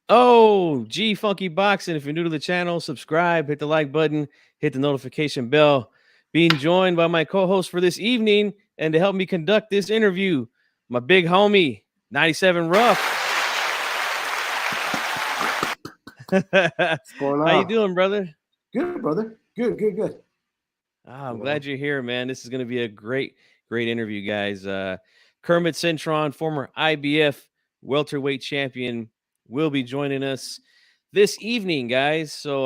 Oh, G Funky Boxing. If you're new to the channel, subscribe, hit the like button, hit the notification bell. Being joined by my co-host for this evening and to help me conduct this interview, my big homie, 97 Rough. What's going How you on? doing, brother? Good, brother. Good. I'm You glad know, you're here, man. This is going to be a great interview, guys. Kermit Cintron, former IBF Welterweight Champion, will be joining us this evening, guys. So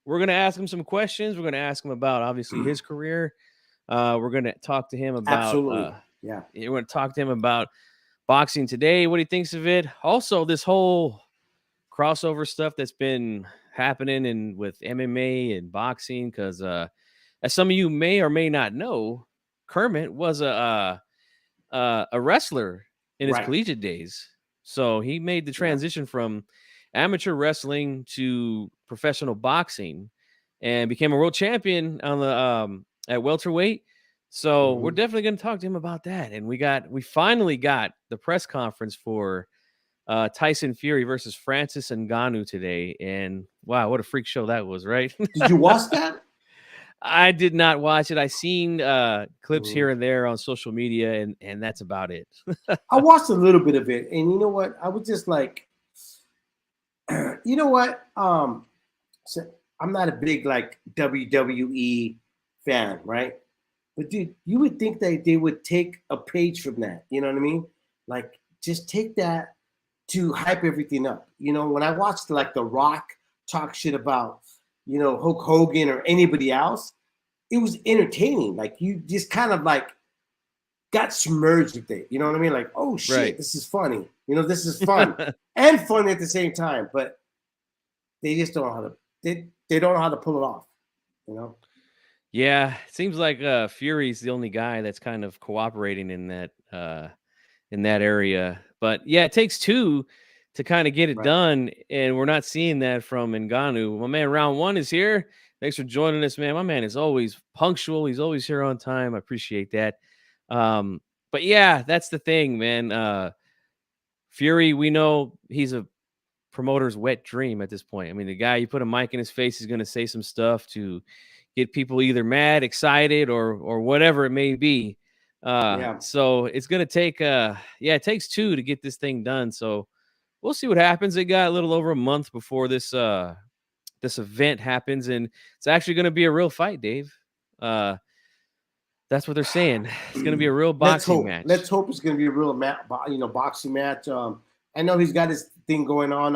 we're going to ask him some questions. We're going to ask him about, obviously, his career. We're going to talk to him about absolutely. Yeah. we're going to talk to him about boxing today, what he thinks of it. Also, this whole crossover stuff that's been happening and with MMA and boxing, because as some of you may or may not know, Kermit was a wrestler in his Right. collegiate days. So he made the Yeah. transition from amateur wrestling to professional boxing and became a world champion on the at welterweight. So we're hmm definitely going to talk to him about that. And we finally got the press conference for Tyson Fury versus Francis Ngannou today. And wow, what a freak show that was, right? Did you watch that? I did not watch it. I seen clips Mhm. here and there on social media, and that's about it. I watched a little bit of it, and you know what? I was just like, you know what? So I'm not a big like WWE fan, right? But dude, you would think that they would take a page from that. You know what I mean? Like, just take that to hype everything up. You know, when I watched like The Rock talk shit about, Hulk Hogan or anybody else, it was entertaining. Like, you just kind of like got submerged with it. You know what I mean? Like, oh shit, Right. this is funny. This is fun and funny at the same time. But they just don't know how to. They don't know how to pull it off. You know? Yeah, it seems like Fury's the only guy that's kind of cooperating in that area. But yeah, it takes two to kind of get it Right. done, and we're not seeing that from Ngannou. My man, round one is here. Thanks for joining us, man. My man is always punctual. He's always here on time. I appreciate that. Um, but yeah, that's the thing, man. Fury, we know he's a promoter's wet dream at this point. I mean, the guy, you put a mic in his face, he's going to say some stuff to get people either mad, excited, or whatever it may be. Yeah. So it's going to take yeah, it takes two to get this thing done. So we'll see what happens. It got a little over a month before this event happens, and it's actually going to be a real fight, Dave. That's what they're saying. It's going to be a real Let's boxing hope. match. Let's hope it's going to be a real boxing match. I know he's got his thing going on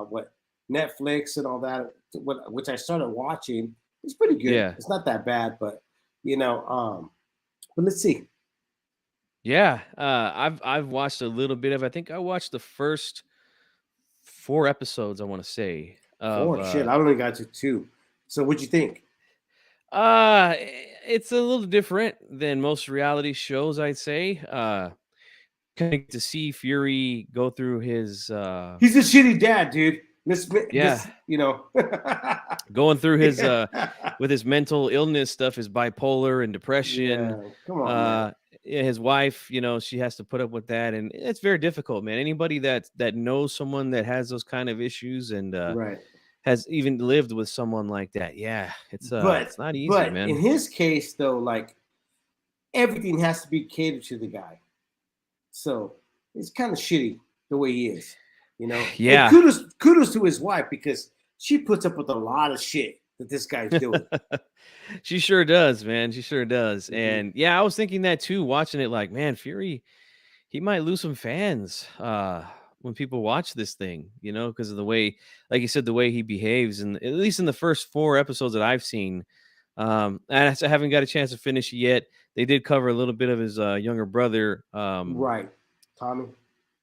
what Netflix and all that, which I started watching. It's pretty good. Yeah. It's not that bad, but but let's see. Yeah, I've watched a little bit of. I think I watched the first 4 episodes. I want to say of. Four shit. I only got to two. So what'd you think? It's a little different than most reality shows, I'd say. Kind of to see Fury go through his. He's a shitty dad, dude. Yeah, going through his with his mental illness stuff, his bipolar and depression. Yeah, come on, man. Yeah, his wife, she has to put up with that, and it's very difficult, man. Anybody that knows someone that has those kind of issues and Right. has even lived with someone like that, yeah, it's But not easy, in man. his case though, like everything has to be catered to the guy. So it's kind of shitty the way he is, And Yeah. kudos to his wife because she puts up with a lot of shit that this guy's doing. She sure does, man. She sure does. Mhm. And yeah, I was thinking that too, watching it, like, man, Fury, he might lose some fans when people watch this thing, because of the way, like you said, the way he behaves, and at least in the first 4 episodes that I've seen. And I haven't got a chance to finish it yet. They did cover a little bit of his younger brother, Right, Tommy.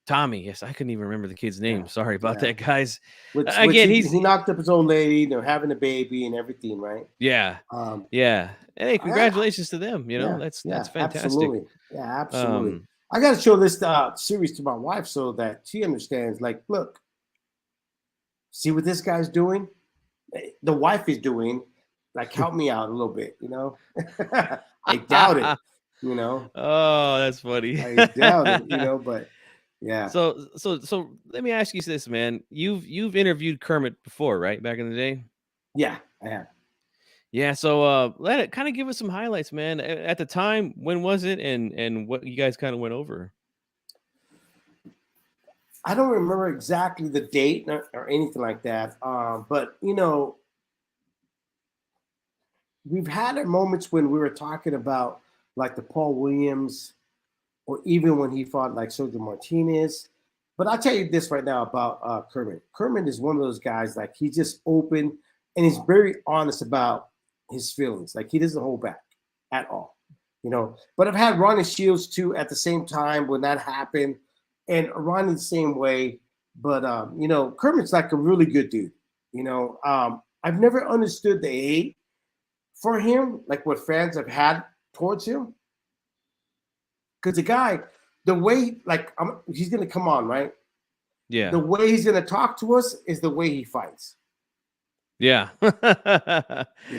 Tommy. Yes, I couldn't even remember the kid's name. Yeah, Sorry about yeah. that, guys. Which Again, he knocked up his old lady. They're having a baby and everything, right? yeah, yeah. And hey, congratulations to them. That's fantastic. Absolutely. Yeah, absolutely. Um, I got to show this series to my wife so that she understands. Like, look, see what this guy's doing. The wife is doing. Like, help me out a little bit. I doubt it. Oh, that's funny. I doubt it. But Yeah. So let me ask you this, man. You've interviewed Kermit before, right? Back in the day. Yeah, I have. Yeah. So let it kind of give us some highlights, man. At the time, when was it, and what you guys kind of went over? I don't remember exactly the date or anything like that. But you know, we've had our moments when we were talking about like the Paul Williams, or even when he fought like Sergio Martinez. But I'll tell you this right now about Kermit. Kermit is one of those guys, like he's just open and he's very honest about his feelings. Like he doesn't hold back at all, you know. But I've had Ronnie Shields too at the same time when that happened, and Ronnie the same way. But you know, Kermit's like a really good dude. You know, I've never understood the hate for him, like what fans have had towards him. Because the guy, the way, like, he's going to come on, right? Yeah. The way he's going to talk to us is the way he fights. Yeah. You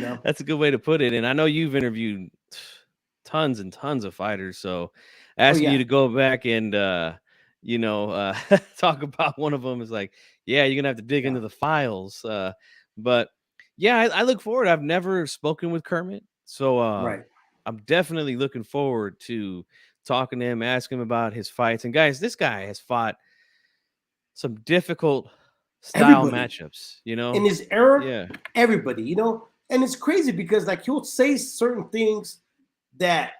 know? That's a good way to put it. And I know you've interviewed tons and tons of fighters. So Oh, asking you yeah. to go back and, talk about one of them is like, yeah, you're going to have to dig Yeah. into the files. But yeah, I look forward. I've never spoken with Kermit. So Right. I'm definitely looking forward to talking to him, asking him about his fights. And guys, this guy has fought some difficult style Everybody matchups, in his era, Yeah. everybody, you know? And it's crazy because, like, he'll say certain things that,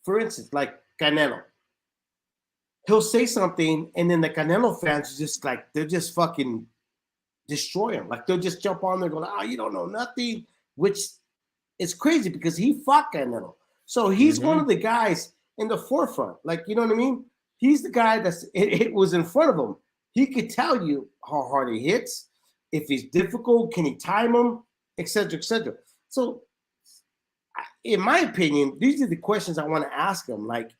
for instance, like Canelo, he'll say something and then the Canelo fans just like, they'll just fucking destroy him. Like, they'll just jump on there going, oh, you don't know nothing, which it's crazy because he fought Canelo. So he's one Mhm. of the guys in the forefront. Like, you know what I mean? He's the guy it was in front of him. He could tell you how hard he hits, if he's difficult, can he time him, etc., etc. So, in my opinion, these are the questions I want to ask him. Like,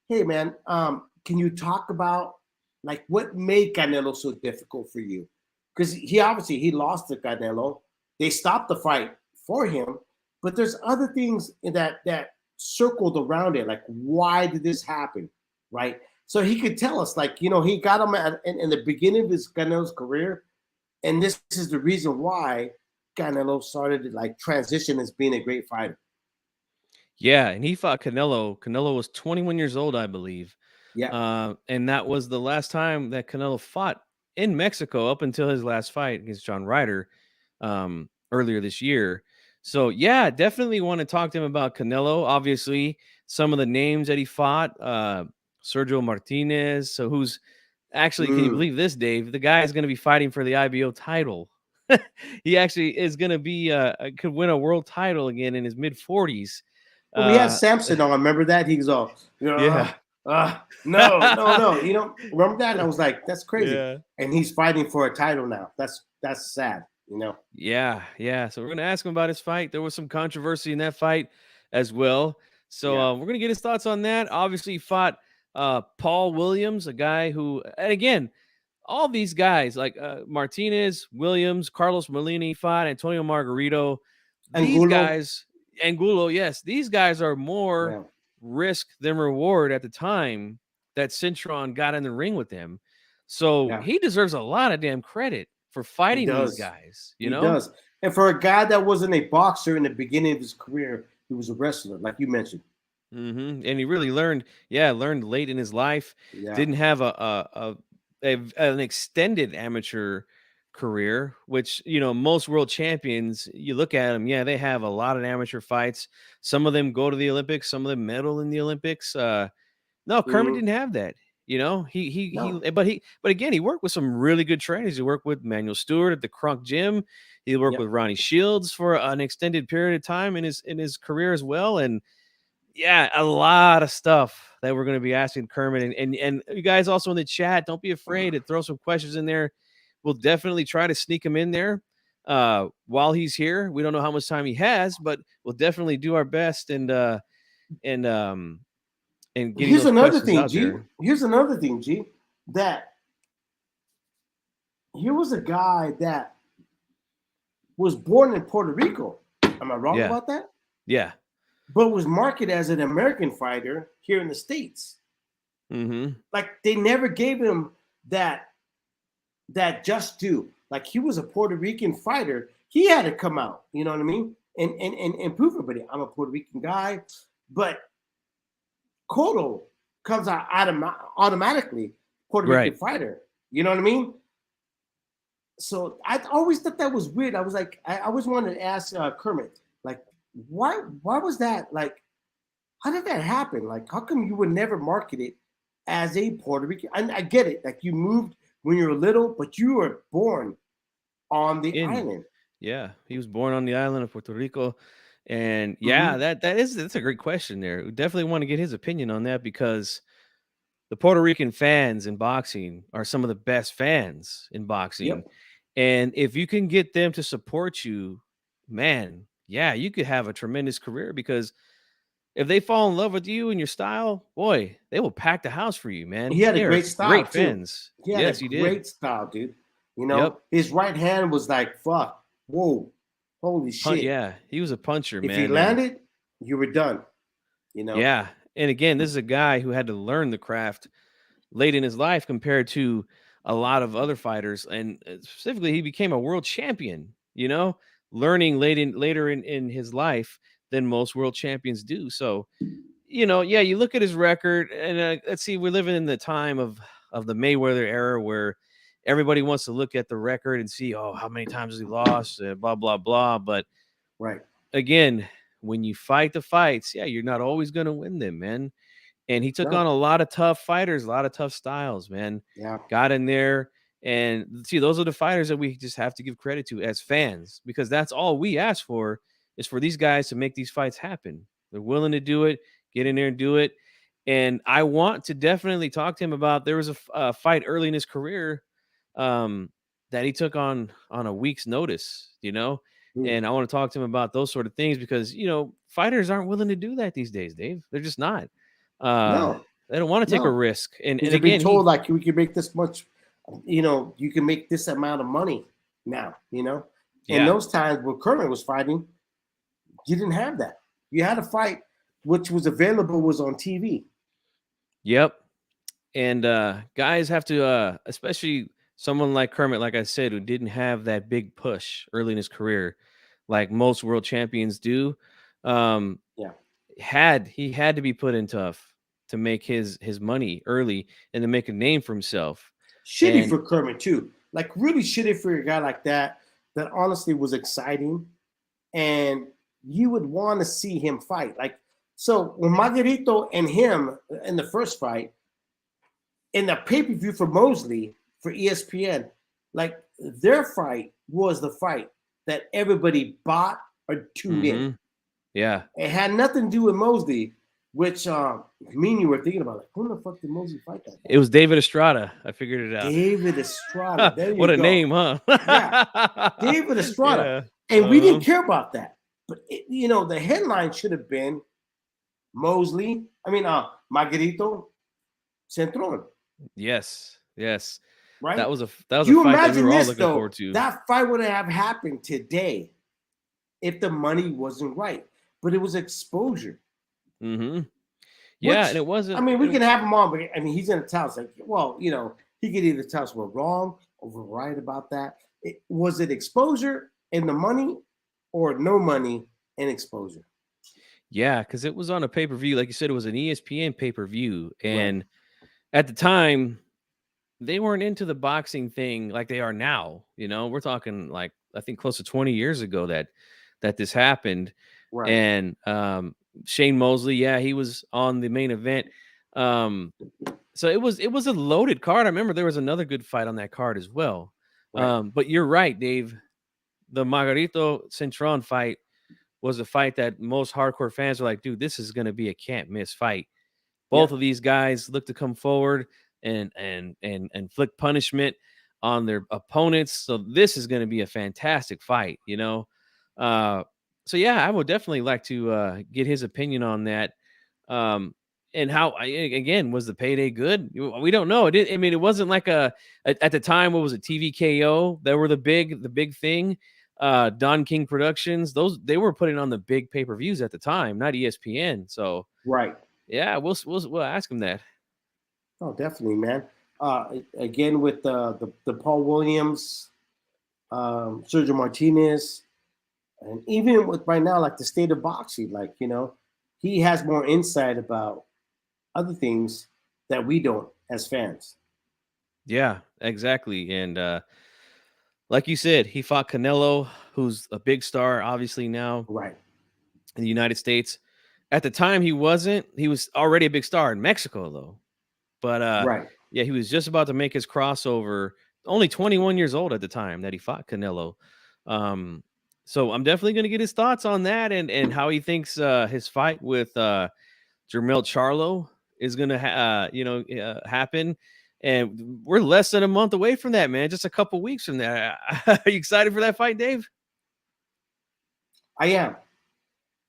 hey, man, can you talk about like what made Canelo so difficult for you? Because he lost to Canelo. They stopped the fight for him, but there's other things that circled around it. Like, why did this happen? Right. So he could tell us, like, you know, he got him in the beginning of his Canelo's career, and this is the reason why Canelo started to like transition as being a great fighter. Yeah, and he fought Canelo. Canelo was 21 years old, I believe. Yeah. And that was the last time that Canelo fought in Mexico up until his last fight against John Ryder earlier this year. So, yeah, definitely want to talk to him about Canelo. Obviously, some of the names that he fought, Sergio Martinez. So, who's actually, can you Mm. believe this, Dave? The guy is going to be fighting for the IBO title. He actually is going to be, could win a world title again in his mid 40s. We had Uh, Samson on. Remember that? He goes, "Oh, yeah. no, no, no." You know, remember that? And I was like, "That's crazy." Yeah. And he's fighting for a title now. That's sad. You know. Yeah, yeah. So we're gonna ask him about his fight. There was some controversy in that fight as well. So Yeah. we're gonna get his thoughts on that. Obviously, he fought Paul Williams, a guy who, and again, all these guys like Martinez, Williams, Carlos Molina fought, Antonio Margarito. These Angulo. guys, Angulo, yes, these guys are more Yeah. risk than reward at the time that Cintron got in the ring with him. So Yeah. he deserves a lot of damn credit for He fighting these does. guys, He does. And for a guy that wasn't a boxer in the beginning of his career, he was a wrestler, like you mentioned. And he really learned late in his life. Yeah. Didn't have an extended amateur career, which most world champions. You look at them, yeah, they have a lot of amateur fights. Some of them go to the Olympics, some of them medal in the Olympics. No, Kermit Mhm. didn't have that. No. But again, he worked with some really good trainers. He worked with Manuel Stewart at the Crunk Gym. He worked Yep. with Ronnie Shields for an extended period of time in his career as well. And yeah, a lot of stuff that we're going to be asking Kermit, and you guys also in the chat, don't be afraid to throw some questions in there. We'll definitely try to sneak him in there while he's here. We don't know how much time he has, but we'll definitely do our best and getting Here's those another questions thing, out G. there. Here's another thing, G. That here was a guy that was born in Puerto Rico. Am I wrong Yeah. about that? Yeah. But was marketed as an American fighter here in the States. Mm-hmm. Like they never gave him that just due. Like he was a Puerto Rican fighter. He had to come out, you know what I mean? And prove everybody I'm a Puerto Rican guy. But Cotto comes out automatically Puerto Rican Right. fighter. You know what I mean? So I always thought that was weird. I was like, I always wanted to ask Kermit, like, why was that? Like, how did that happen? Like, how come you would never market it as a Puerto Rican? I get it. Like, you moved when you were little, but you were born on the In island. Yeah, he was born on the island of Puerto Rico, and yeah, Mm-hmm. that's a great question there. We definitely want to get his opinion on that because the Puerto Rican fans in boxing are some of the best fans in boxing. Yep. And if you can get them to support you, man, yeah, you could have a tremendous career because if they fall in love with you and your style, boy, they will pack the house for you, He man. had a They are great style great too. fans. He had a Yes, you did. great style, dude. You Yep. know, his right hand was like, fuck, whoa, holy shit. Yeah, he was a puncher, If he man. And landed, you were done. You know. yeah, and again, this is a guy who had to learn the craft late in his life compared to a lot of other fighters, and specifically, he became a world champion. Learning later in his life than most world champions do. So, yeah, you look at his record, and let's see, we're living in the time of the Mayweather era where everybody wants to look at the record and see, oh, how many times has he lost, blah blah blah. But Right. again, when you fight the fights, yeah, you're not always going to win them, man. And he took on No. a lot of tough fighters, a lot of tough styles, man. Yeah. Got in there. And see, those are the fighters that we just have to give credit to as fans, because that's all we ask for is for these guys to make these fights happen. They're willing to do it, get in there and do it. And I want to definitely talk to him about there was a fight early in his career um, that he took on a week's notice, Mm. and I want to talk to him about those sort of things because, fighters aren't willing to do that these days, Dave. They're just not. Uh, No. they don't want to take a No. risk. And These and are being again, told like we can make this much, you can make this amount of money now, And yeah, those times where Kermit was fighting, you didn't have that. You had a fight which was available was on TV. yep. And guys have to, especially someone like Kermit, like I said, who didn't have that big push early in his career, like most world champions do. Um, Yeah. he had to be put in tough to make his money early and to make a name for himself. Shitty And for Kermit too. Like really shitty for a guy like that. That honestly was exciting, and you would want to see him fight. Like so, when Margarito and him in the first fight, in the pay per view for Mosley for ESPN, like their fight was the fight that everybody bought or tuned in. mhm, yeah, It had nothing to do with Mosley, which me and you were thinking about. Like, who the fuck did Mosley fight that guy? it was David Estrada. I figured it out. David Estrada. There you What a go. name, huh? Yeah, David Estrada. Yeah. And we didn't care about that. But, the headline should have been Margarito Cintron, Yes. Yes. right? That was a You fight that we imagine were all this, looking though? forward to. That fight would have happened today if the money wasn't right. But it was exposure. Mhm. Yeah, Which, and it wasn't we can have him on, but he's going to tell us, like, well, he could either tell us we're wrong or we're right about that. Was it exposure and the money or no money and exposure? yeah, because it was on a pay-per-view. Like you said, it was an ESPN pay-per-view. Right. And at the time, they weren't into the boxing thing like they are now. We're talking like I think close to 20 years ago that this happened. Right. And Shane Mosley, yeah, he was on the main event. So it was a loaded card. I remember there was another good fight on that card as well. Right. But you're right, Dave. The Margarito Cintron fight was a fight that most hardcore fans were like, dude, this is going to be a can't miss fight. Both of these guys look to come forward and inflict punishment on their opponents. So this is going to be a fantastic fight, So yeah, I would definitely like to get his opinion on that. And how again was the payday good? We don't know. It wasn't like at the time. What was it? TVKO. They were the big thing. Don King Productions. They were putting on the big pay-per-views at the time, not ESPN. So Right. yeah, we'll ask him that. Oh, definitely, man. Again with the Paul Williams, Sergio Martinez, and even with right now, like the state of boxing, like he has more insight about other things that we don't as fans. Yeah, exactly. And like you said, he fought Canelo, who's a big star, obviously now Right, in the United States. At the time, he wasn't. He was already a big star in Mexico, though. But right. yeah, he was just about to make his crossover. Only 21 years old at the time that he fought Canelo. Um, so I'm definitely going to get his thoughts on that and how he thinks his fight with Jermel Charlo is going to happen. And we're less than a month away from that, man. Just a couple weeks from that. Are you excited for that fight, Dave? I am.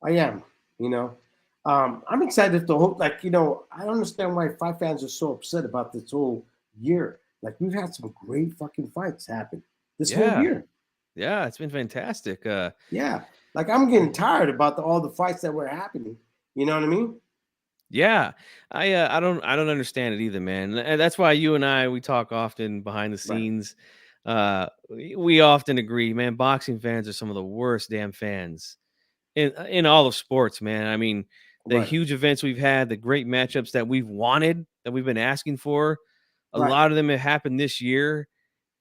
I am. You know, I'm excited to hope. Like I don't understand why fight fans are so upset about this whole year. Like we've had some great fucking fights happen this whole Yeah. year. Yeah, it's been fantastic. Yeah, like I'm getting tired about all the fights that were happening. You know what I mean? Yeah, I don't understand it either, man. And that's why you and I we talk often behind the Right, scenes. We often agree, man. Boxing fans are some of the worst damn fans in all of sports, man. I mean, the right, huge events we've had, the great matchups that we've wanted, that we've been asking for, a right. lot of them have happened this year,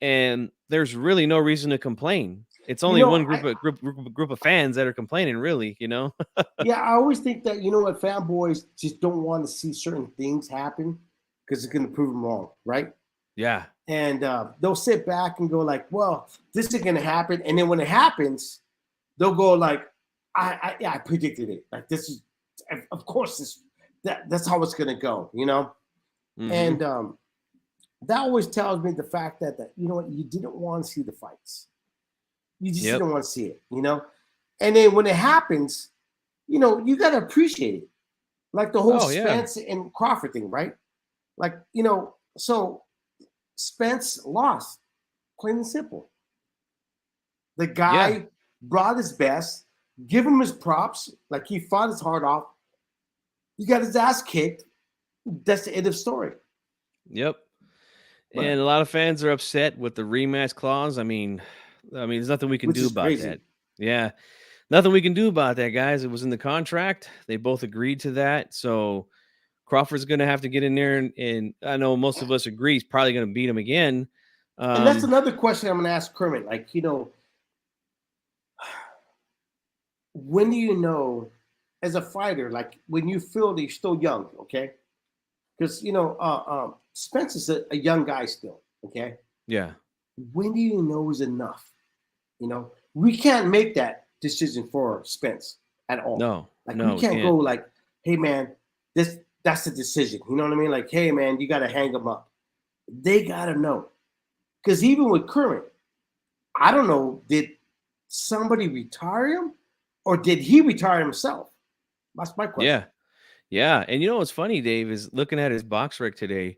and there's really no reason to complain. It's You only know, one group of fans that are complaining, really. yeah, I always think that what fanboys just don't want to see certain things happen because it's going to prove them wrong, right? Yeah, And they'll sit back and go like, "Well, this is going to happen," and then when it happens, they'll go like, yeah, I predicted it. Like this is, of course, that's how it's going to go," hmm, And that always tells me the fact that what, you didn't want to see the fights. You just yep, didn't want to see it, And then when it happens, you got to appreciate it. Like the whole oh yeah, Spence and Crawford thing, right? Like, so Spence lost, plain and simple. The yeah. guy brought his best, give him his props, like he fought his heart off. He got his ass kicked. That's the end of story. Yep. Right. And a lot of fans are upset with the rematch clause. I mean, there's nothing we can Which do is about crazy. that. Yeah. Nothing we can do about that, guys. It was in the contract. They both agreed to that. So Crawford's going to have to get in there and I know most of us agree he's probably going to beat him again. And that's Um, another question I'm going to ask Kermit. Like, when do you know as a fighter, like when you feel that you're still young, okay? Because, Spence is a young guy still, okay? yeah. When do you know is enough? We can't make that decision for Spence at all. No. Like we No, we can't go can't. like, hey man, that's the decision. You know what I mean? Like, hey man, you gotta hang him up. They gotta know. Because even with Kermit, I don't know, did somebody retire him or did he retire himself? That's my question. Yeah. Yeah. And you know what's funny, Dave, is looking at his box rec today.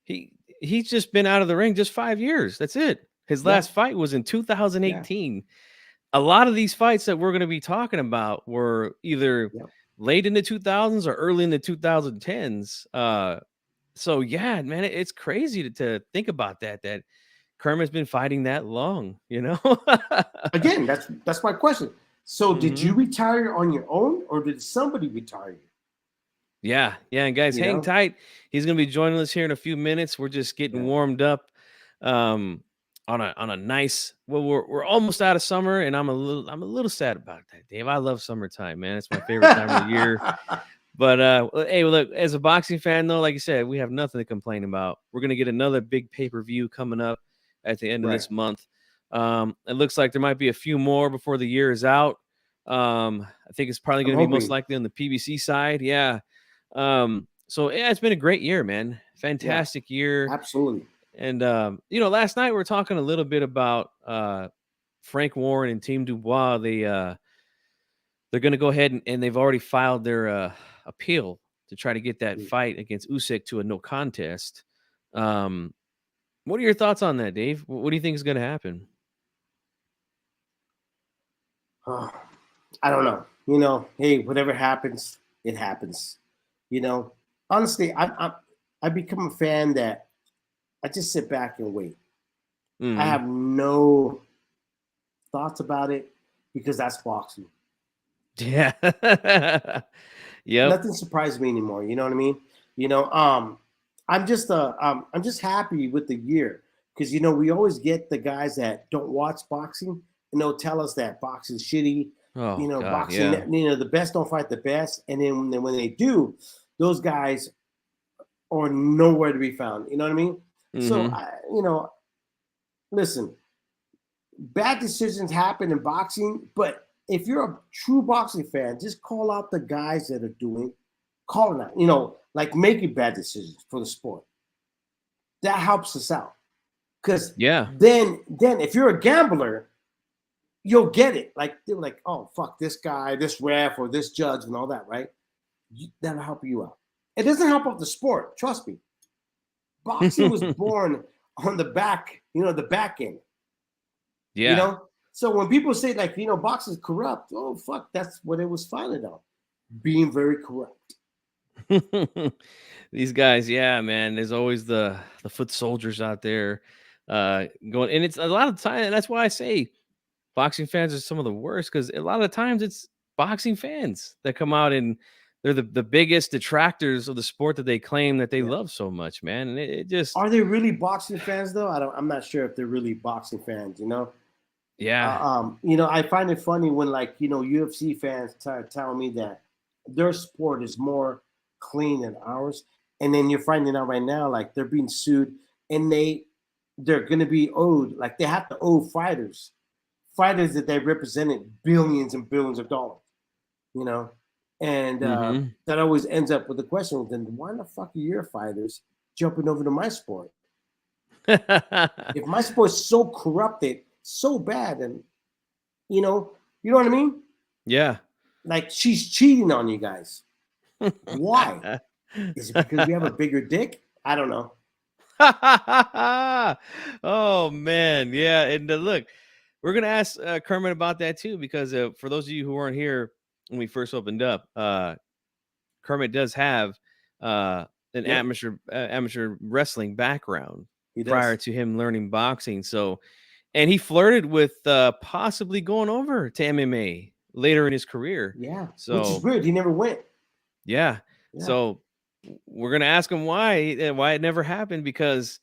He he's just been out of the ring just 5 years. That's it. His Yeah, last fight was in yeah, 2018. A lot of these fights that we're gonna be talking about were either yeah. late in the 2000s or early in the 2010s. So yeah, man, it's crazy to think about that Kermit's been fighting that long? Again, that's my question. So did you Mhm. retire on your own or did somebody retire you? Yeah, yeah, and guys, You hang know? tight. He's gonna be joining us here in a few minutes. We're just getting Yeah. warmed up um on a nice we're almost out of summer and I'm a little sad about that, Dave. I love summertime, man. It's my favorite time of the year. But hey, look, as a boxing fan though, like you said, we have nothing to complain about. We're gonna get another big pay-per-view coming up at the end of Right. this month. It looks like there might be a few more before the year is out. I think it's probably I'm gonna be most hoping. likely on the PBC side. Yeah. So yeah, it's been a great year, man. Yeah, Fantastic year. absolutely. And last night we were talking a little bit about Frank Warren and Team Dubois. They're going to go ahead and they've already filed their appeal to try to get that fight against Usyk to a no contest. Um, what are your thoughts on that, Dave? What do you think is going to happen? Uh, I don't know. Hey, whatever happens, it happens. You know, honestly, I'm. I become a fan that I just sit back and wait. I Mm. have no thoughts about it because that's boxing. Yeah. Yep. Nothing surprises me anymore. You know what I mean? You know, I'm just happy with the year because we always get the guys that don't watch boxing and they'll tell us that boxing's shitty. Oh God, Boxing, yeah. the best don't fight the best, and then when they do, those guys are nowhere to be found. You know what I mean? So Mm-hmm. listen, bad decisions happen in boxing, but if you're a true boxing fan, just call out the guys that are calling out, like making bad decisions for the sport. That helps us out. Because Yeah. then if you're a gambler, you'll get it. Like they're like, oh fuck this guy, this ref, or this judge, and all that, right? That'll help you out. It doesn't help out the sport, trust me. Boxing was born on the back, the back end. Yeah. So when people say like boxing's corrupt, oh fuck, that's what it was founded on, being very corrupt. These guys, yeah, man. There's always the foot soldiers out there going, and it's a lot of time, and that's why I say boxing fans are some of the worst because a lot of times it's boxing fans that come out and they're the biggest detractors of the sport that they claim that they Yeah. love so much, man. And it just, Are they really boxing fans though? I'm not sure if they're really boxing fans. yeah, I find it funny when like UFC fans tell me that their sport is more clean than ours, and then you're finding out right now like they're being sued, and they're going to be owed, like they have to owe fighters that they represented billions and billions of dollars, and mm-hmm. that always ends up with the question: then why the fuck are your fighters jumping over to my sport? If my sport's so corrupted, so bad, and you know what I mean? Yeah. Like she's cheating on you guys. Why? Is it because we have a bigger dick? I don't know. Oh man, yeah. And look, we're gonna ask Kermit about that too, because for those of you who weren't here when we first opened up, Kermit does have an Yep, amateur wrestling background he prior does. to him learning boxing. So, and he flirted with possibly going over to MMA later in his career. Yeah, which is So, weird. He never went. yeah. Yeah, So we're gonna ask him why it never happened, because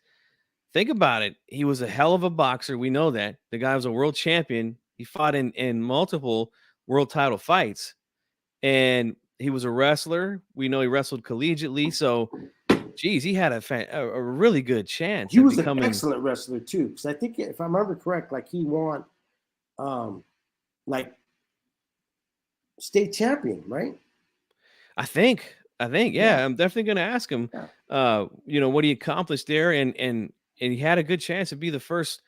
think about it. He was a hell of a boxer. We know that. The guy was a world champion. He fought in multiple world title fights, and he was a wrestler. We know he wrestled collegiately. So, geez, he had a really good chance he at was an becoming. excellent wrestler too. Because I think if I remember correct, like he won, um, like state champion, right? I think, Yeah, yeah. I'm definitely gonna ask him. yeah, What he accomplished there, and he had a good chance to be the first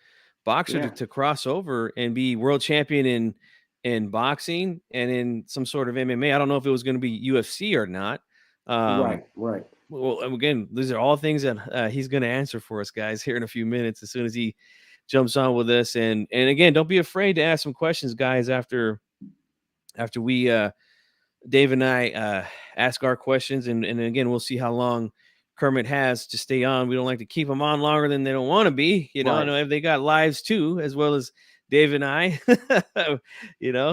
boxer to, yeah. to cross over and be world champion in boxing and in some sort of MMA. I don't know if it was going to be UFC or not. Um, Right, right. well, again, these are all things that he's going to answer for us, guys, here in a few minutes as soon as he jumps on with us. And again, don't be afraid to ask some questions, guys, after we Dave and I ask our questions, and again, we'll see how long Kermit has to stay on. We don't like to keep them on longer than they don't want to be. I Right. know if they got lives too, as well as Dave and I.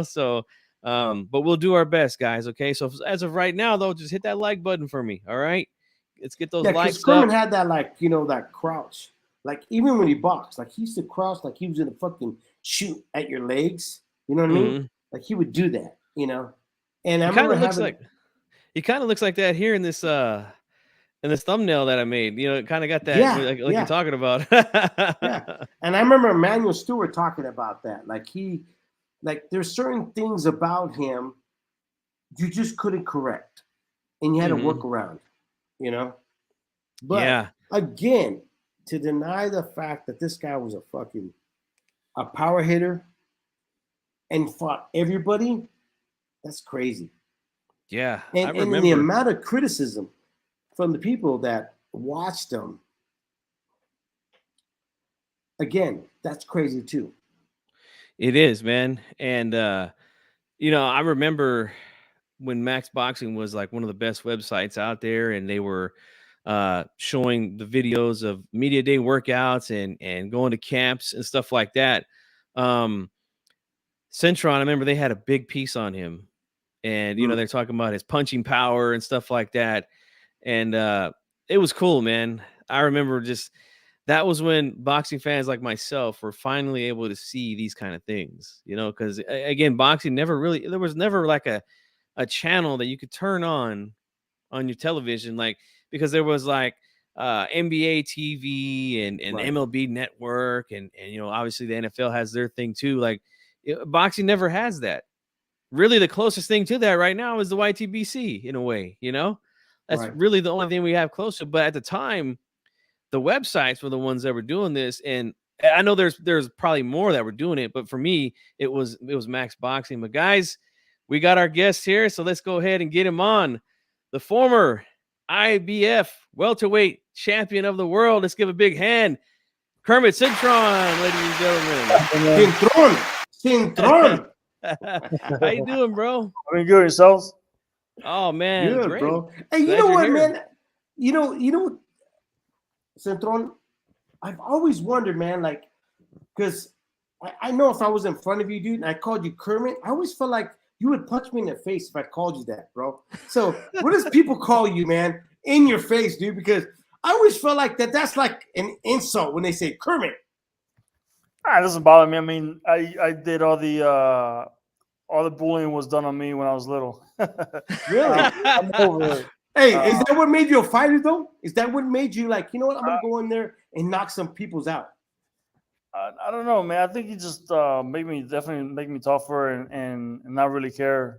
So but we'll do our best, guys. Okay, so as of right now, though, just hit that like button for me. All right, let's get those Yeah, because likes Kermit up. had that like that crouch. Like even when he boxed, like he used to crouch like he was gonna fucking shoot at your legs. You know what I mean? Mhm. Like he would do that. And I He kind remember of looks having like he kind of looks like that here in this thumbnail that I made. It kind of got that yeah, like you're yeah, talking about. yeah. And I remember Emmanuel Stewart talking about that. Like there's certain things about him you just couldn't correct, and you had to work Mhm. around. You know, but Yeah. again, to deny the fact that this guy was a power hitter and fought everybody, that's crazy. Yeah, I And in the remember. amount of criticism from the people that watched him, again, that's crazy too. It is, man. And I remember when Max Boxing was like one of the best websites out there, and they were showing the videos of media day workouts and going to camps and stuff like that. Cintron, I remember they had a big piece on him, and they're talking about his punching power and stuff like that, and it was cool, man. I remember that was when boxing fans like myself were finally able to see these kind of things, because again, boxing there was never like a channel that you could turn on your television, like, because there was like NBA TV and MLB Network, and obviously the NFL has their thing too. Like, boxing never has that. Really, the closest thing to that right now is the YTBC in a way. That's really the only thing we have closer. But at the time, the websites were the ones that were doing this, and I know there's probably more that were doing it, but for me, it was Max Boxing. But guys, we got our guest here, so let's go ahead and get him on. The former IBF Welterweight Champion of the world. Let's give a big hand, Kermit Cintron, ladies and gentlemen. Cintron. How you doing, bro? I mean, good yourselves. Oh man, good, great, bro. Hey, you know what, man? You know, Cintron, I've always wondered, man, like, because I know if I was in front of you, dude, and I called you Kermit, I always felt like you would punch me in the face if I called you that, bro. So what does people call you, man, in your face, dude? Because I always felt like that's like an insult when they say Kermit. It doesn't bother me. I mean, I did all the bullying was done on me when I was little. Really? I'm over it. Hey, is that what made you a fighter, though? Is that what made you like, you know what, I'm going to go in there and knock some people's out? I don't know, man. I think you just definitely make me tougher and not really care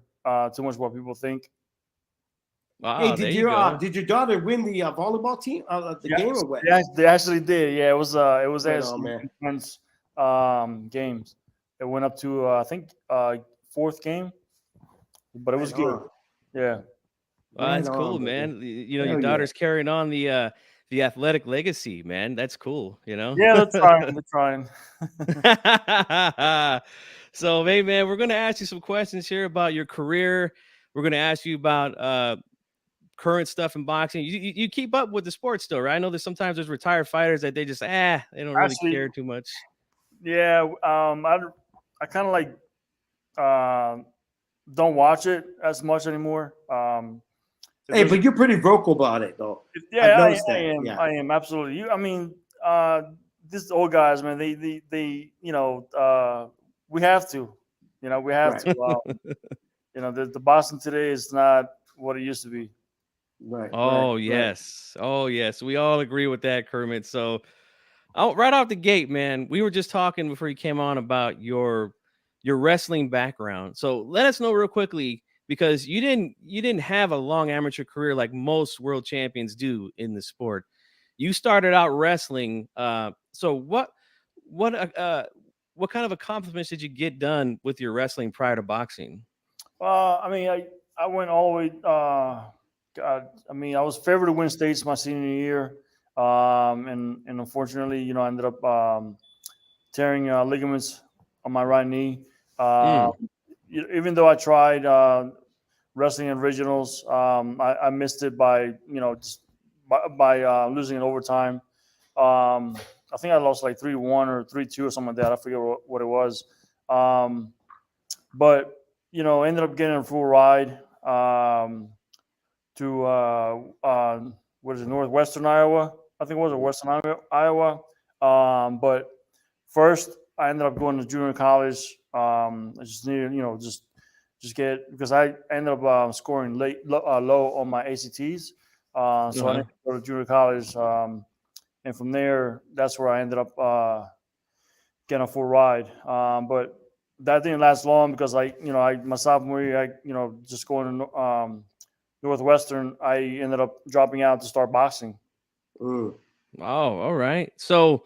too much what people think. Wow, hey, did your daughter win the volleyball team, game or what? Yeah, they actually did. Yeah, it was intense games. It went up to I think fourth game, but it was good. Yeah. That's cool, man. Your daughter's carrying on the athletic legacy, man. That's cool. Yeah, they're trying. So, hey, man, we're gonna ask you some questions here about your career. We're gonna ask you about current stuff in boxing. You keep up with the sport still, right? I know that sometimes there's retired fighters that they just they don't really care too much. Yeah, I kind of like don't watch it as much anymore. Hey, but you're pretty vocal about it, though. Yeah, I am. Yeah. I am absolutely. I mean, these old guys, man. They we have to. We have to. The Boston today is not what it used to be. Right. Oh yes. Oh yes. We all agree with that, Kermit. So, right off the gate, man, we were just talking before you came on about your wrestling background. So let us know real quickly, because you didn't have a long amateur career like most world champions do in the sport. You started out wrestling. So what kind of accomplishments did you get done with your wrestling prior to boxing? I mean, I went all the way. God, I mean, I was favored to win states my senior year, and unfortunately, I ended up tearing ligaments on my right knee. Even though I tried wrestling in regionals, I missed it by just by losing in overtime. I think I lost like 3-1 or 3-2 or something like that. I forget what it was. But ended up getting a full ride to what is it, Northwestern Iowa? I think it was, or Western Iowa. But first, I ended up going to junior college. I just needed, just get, because I ended up scoring low on my ACTs. So I ended up going to junior college. And from there, that's where I ended up getting a full ride. But that didn't last long, because my sophomore year, just going to Northwestern, I ended up dropping out to start boxing. Oh, all right. So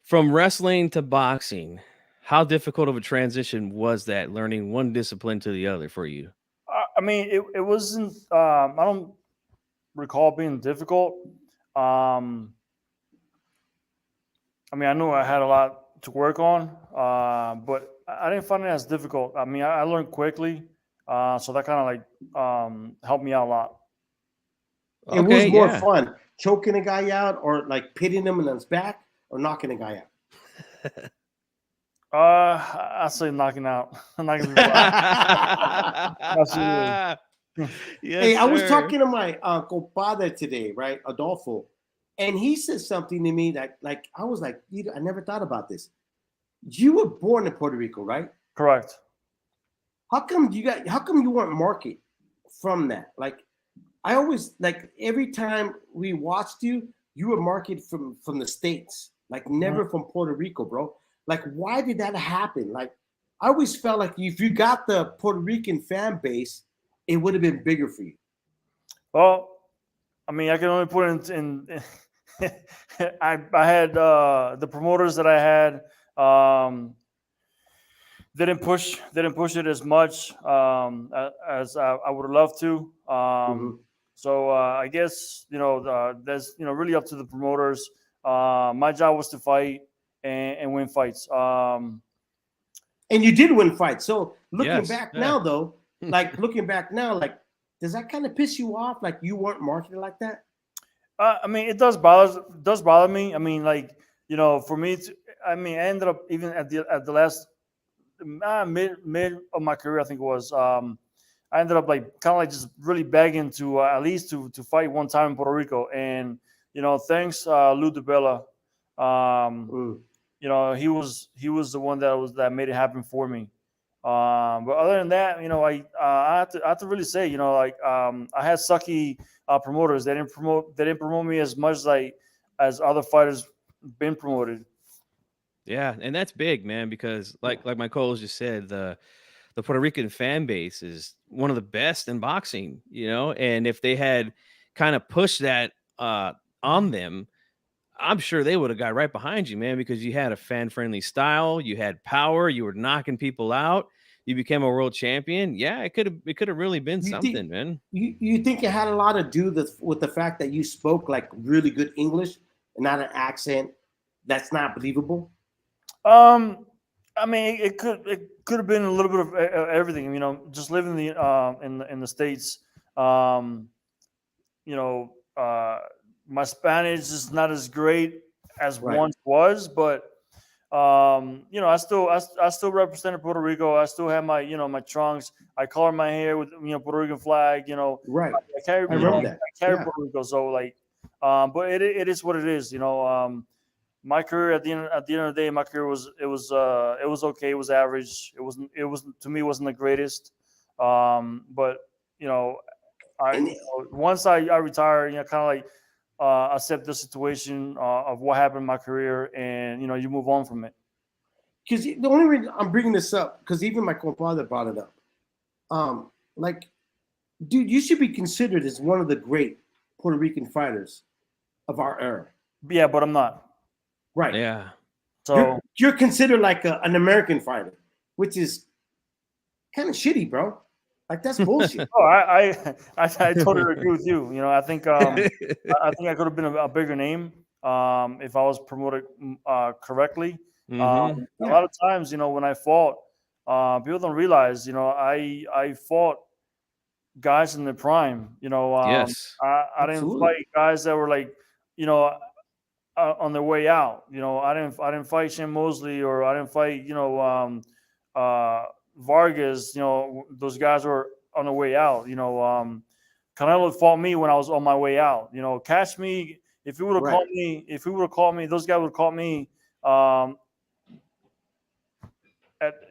from wrestling to boxing, how difficult of a transition was that, learning one discipline to the other for you? I mean, it wasn't, I don't recall being difficult. I mean, I knew I had a lot to work on, but I didn't find it as difficult. I mean, I learned quickly. So that kind of helped me out a lot. And what was Okay, more yeah. fun, choking a guy out or like pitting him in his back or knocking a guy out? I say knocking out, knocking people out. Absolutely. Yes, Hey, I was sir. talking to my compadre today, right, Adolfo, and he said something to me that, like, I was like, I never thought about this. You were born in Puerto Rico, right? Correct. How come you weren't market from that? Like, I always like every time we watched you, you were marketed from the States, like never from Puerto Rico, bro. Like, why did that happen? Like, I always felt like if you got the Puerto Rican fan base, it would have been bigger for you. Well, I mean, I can only put in I had the promoters that I had didn't push it as much as I would have loved to. So I guess that's really up to the promoters. My job was to fight and win fights. And you did win fights. So looking Yes. back Yeah. now, though, like does that kind of piss you off? Like you weren't marketed like that? I mean, it does bother me. I mean, like for me, I mean, I ended up even at the last mid of my career, I think it was. I ended up like kind of like just really begging to at least to fight one time in Puerto Rico, and thanks Lou DiBella. He was the one that made it happen for me. But other than that, I have to really say, I had sucky promoters. They didn't promote me as much as other fighters been promoted. Yeah, and that's big, man, because like my co-host just said, the Puerto Rican fan base is one of the best in boxing, and if they had kind of pushed that on them, I'm sure they would have got right behind you, man, because you had a fan-friendly style, you had power, you were knocking people out, you became a world champion. Yeah, it could have really been You something, think man. you think it had a lot to do with the fact that you spoke like really good English and not an accent that's not believable? I mean, it could have been a little bit of everything. Just living in the States. Um, you know, my Spanish is not as great as Right. once was, but I still represented Puerto Rico. I still have my trunks. I color my hair with Puerto Rican flag. Right. I carry I remember that. I carry Yeah. Puerto Rico. So like, but it is what it is. My career at the end of the day, my career was okay. It was average. It wasn't to me wasn't the greatest. But And once I retire, kind of like accept the situation of what happened in my career, and you move on from it. because the only reason I'm bringing this up, because even my compadre brought it up. Like, dude, you should be considered as one of the great Puerto Rican fighters of our era. Yeah, but I'm not. Right. Yeah. So You're considered like an American fighter, which is kind of shitty, bro. Like that's bullshit. I totally agree with you. I think I think I could have been a bigger name if I was promoted correctly. Mhm. A lot of times, when I fought, people don't realize, I fought guys in their prime. Yes. I didn't Absolutely. fight guys that were like, on their way out. I didn't fight Shane Mosley, or I didn't fight Vargas. Those guys were on the way out. Canelo fought me when I was on my way out. Catch me if he would have Right. called me. If he would have called me, those guys would have called me. At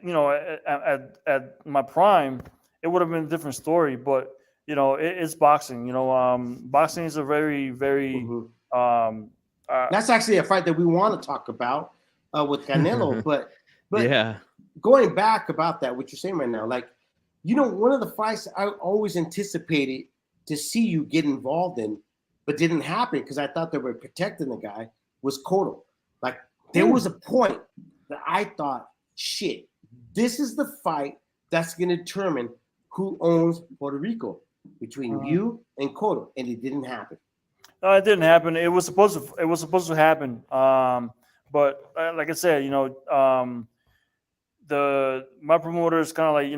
my prime, it would have been a different story. But it's boxing. Boxing is a very, very. That's actually a fight that we want to talk about with Canelo. but Yeah. going back about that, what you're saying right now, like, one of the fights I always anticipated to see you get involved in, but didn't happen because I thought they were protecting the guy, was Cotto. Like, there was a point that I thought, shit, this is the fight that's going to determine who owns Puerto Rico between you and Cotto, and it didn't happen. It didn't happen. It was supposed to happen. But like I said, my promoter is kind of like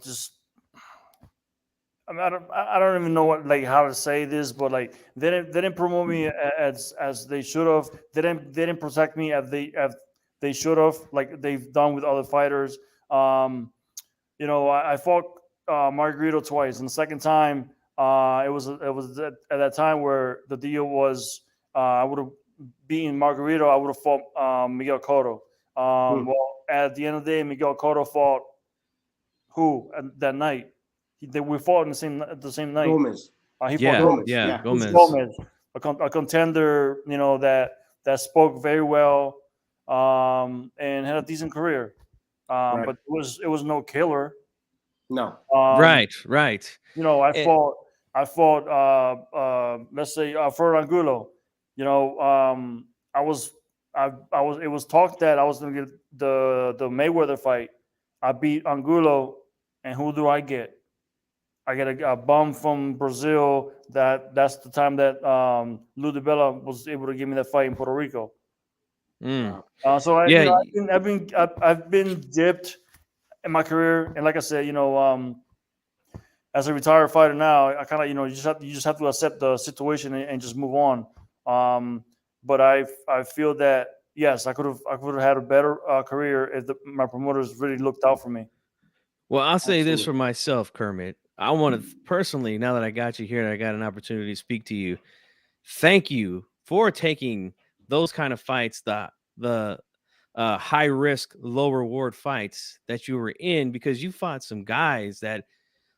just. I mean, I don't even know how to say this, but like they didn't promote me as they should have. They didn't protect me as they should have, like they've done with other fighters. I fought Margarito twice, and the second time it was at that time where the deal was I would have beaten Margarito. I would have fought Miguel Cotto. Well, at the end of the day, Miguel Cotto fought who that night. We fought in the same night. Gomez. He Yeah, fought Gomez. yeah, Gomez. Gomez, a contender, that spoke very well, and had a decent career. Right. But it was no killer. No. Right. I fought let's say Fernando Angulo. It was talked that I was going to get the Mayweather fight. I beat Angulo, and who do I get? I get a bum from Brazil. That's the time that Lou DiBella was able to give me that fight in Puerto Rico. So I've been dipped in my career, and like I said, as a retired fighter now, I kind of you just have to accept the situation and just move on. But I feel that yes, I could have had a better career if my promoters really looked out for me. Well, I'll say this for myself, Kermit. I want to personally, now that I got you here and I got an opportunity to speak to you, thank you for taking those kind of fights, the high risk, low reward fights that you were in, because you fought some guys that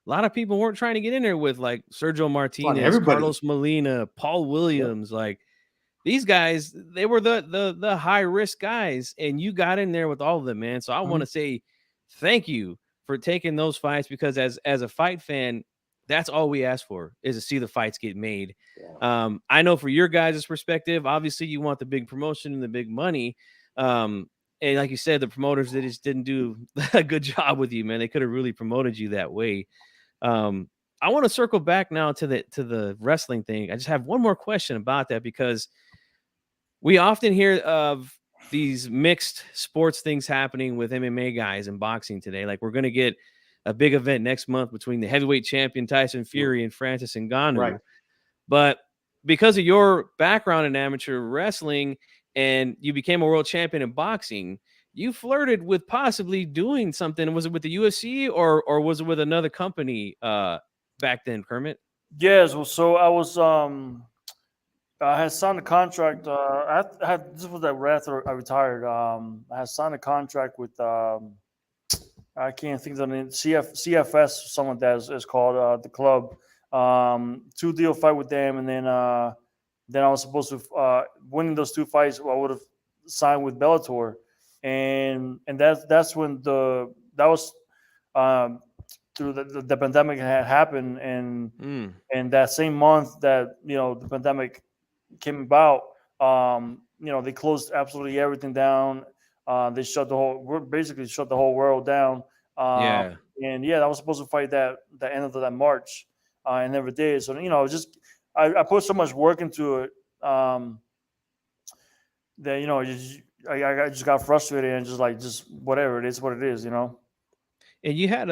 a lot of people weren't trying to get in there with, like Sergio Martinez, Carlos Molina, Paul Williams. Yep. Like these guys, they were the high risk guys, and you got in there with all of them, man. So I want to say thank you for taking those fights, because as a fight fan, that's all we ask for, is to see the fights get made. Yeah. I know for your guys' perspective, obviously you want the big promotion and the big money. And like you said, the promoters, they just didn't do a good job with you, man. They could have really promoted you that way. I want to circle back now to the wrestling thing. I just have one more question about that, because we often hear of these mixed sports things happening with MMA guys and boxing today. Like we're going to get a big event next month between the heavyweight champion Tyson Fury and Francis Ngannou. Right. But because of your background in amateur wrestling and you became a world champion in boxing, you flirted with possibly doing something. Was it with the UFC or was it with another company back then, Kermit? Yes. Well, so I was I had signed a contract. This was right after I retired. I had signed a contract with I can't think of the name. CFS, someone that is called the club. 2-deal fight with them, and then I was supposed to winning those 2 fights. I would have signed with Bellator, and that's when that was through the pandemic had happened, and that same month that the pandemic came about, they closed absolutely everything down. They basically shut the whole world down. And I was supposed to fight the end of that March, and never did. So I put so much work into it that I just got frustrated and just whatever it is, what it is, And you had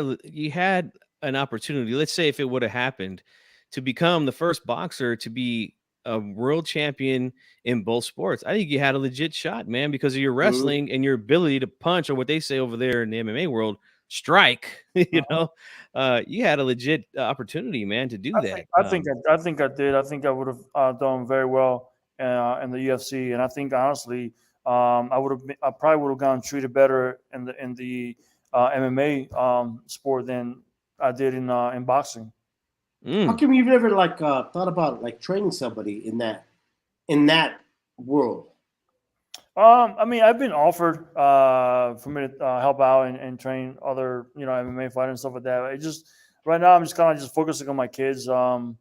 an opportunity. Let's say if it would have happened, to become the first boxer to be a world champion in both sports. I think you had a legit shot, man, because of your wrestling and your ability to punch, or what they say over there in the MMA world, strike. You had a legit opportity, man, to do that. I think I did. I think I would have done very well in the UFC, and I think honestly, I probably would have gone treated better in the MMA sport than I did in boxing. How come you've never thought about training somebody in that world? I mean, I've been offered for me to help out and train other MMA fighters and stuff like that. It just right now I'm just kind of just focusing on my kids. Right.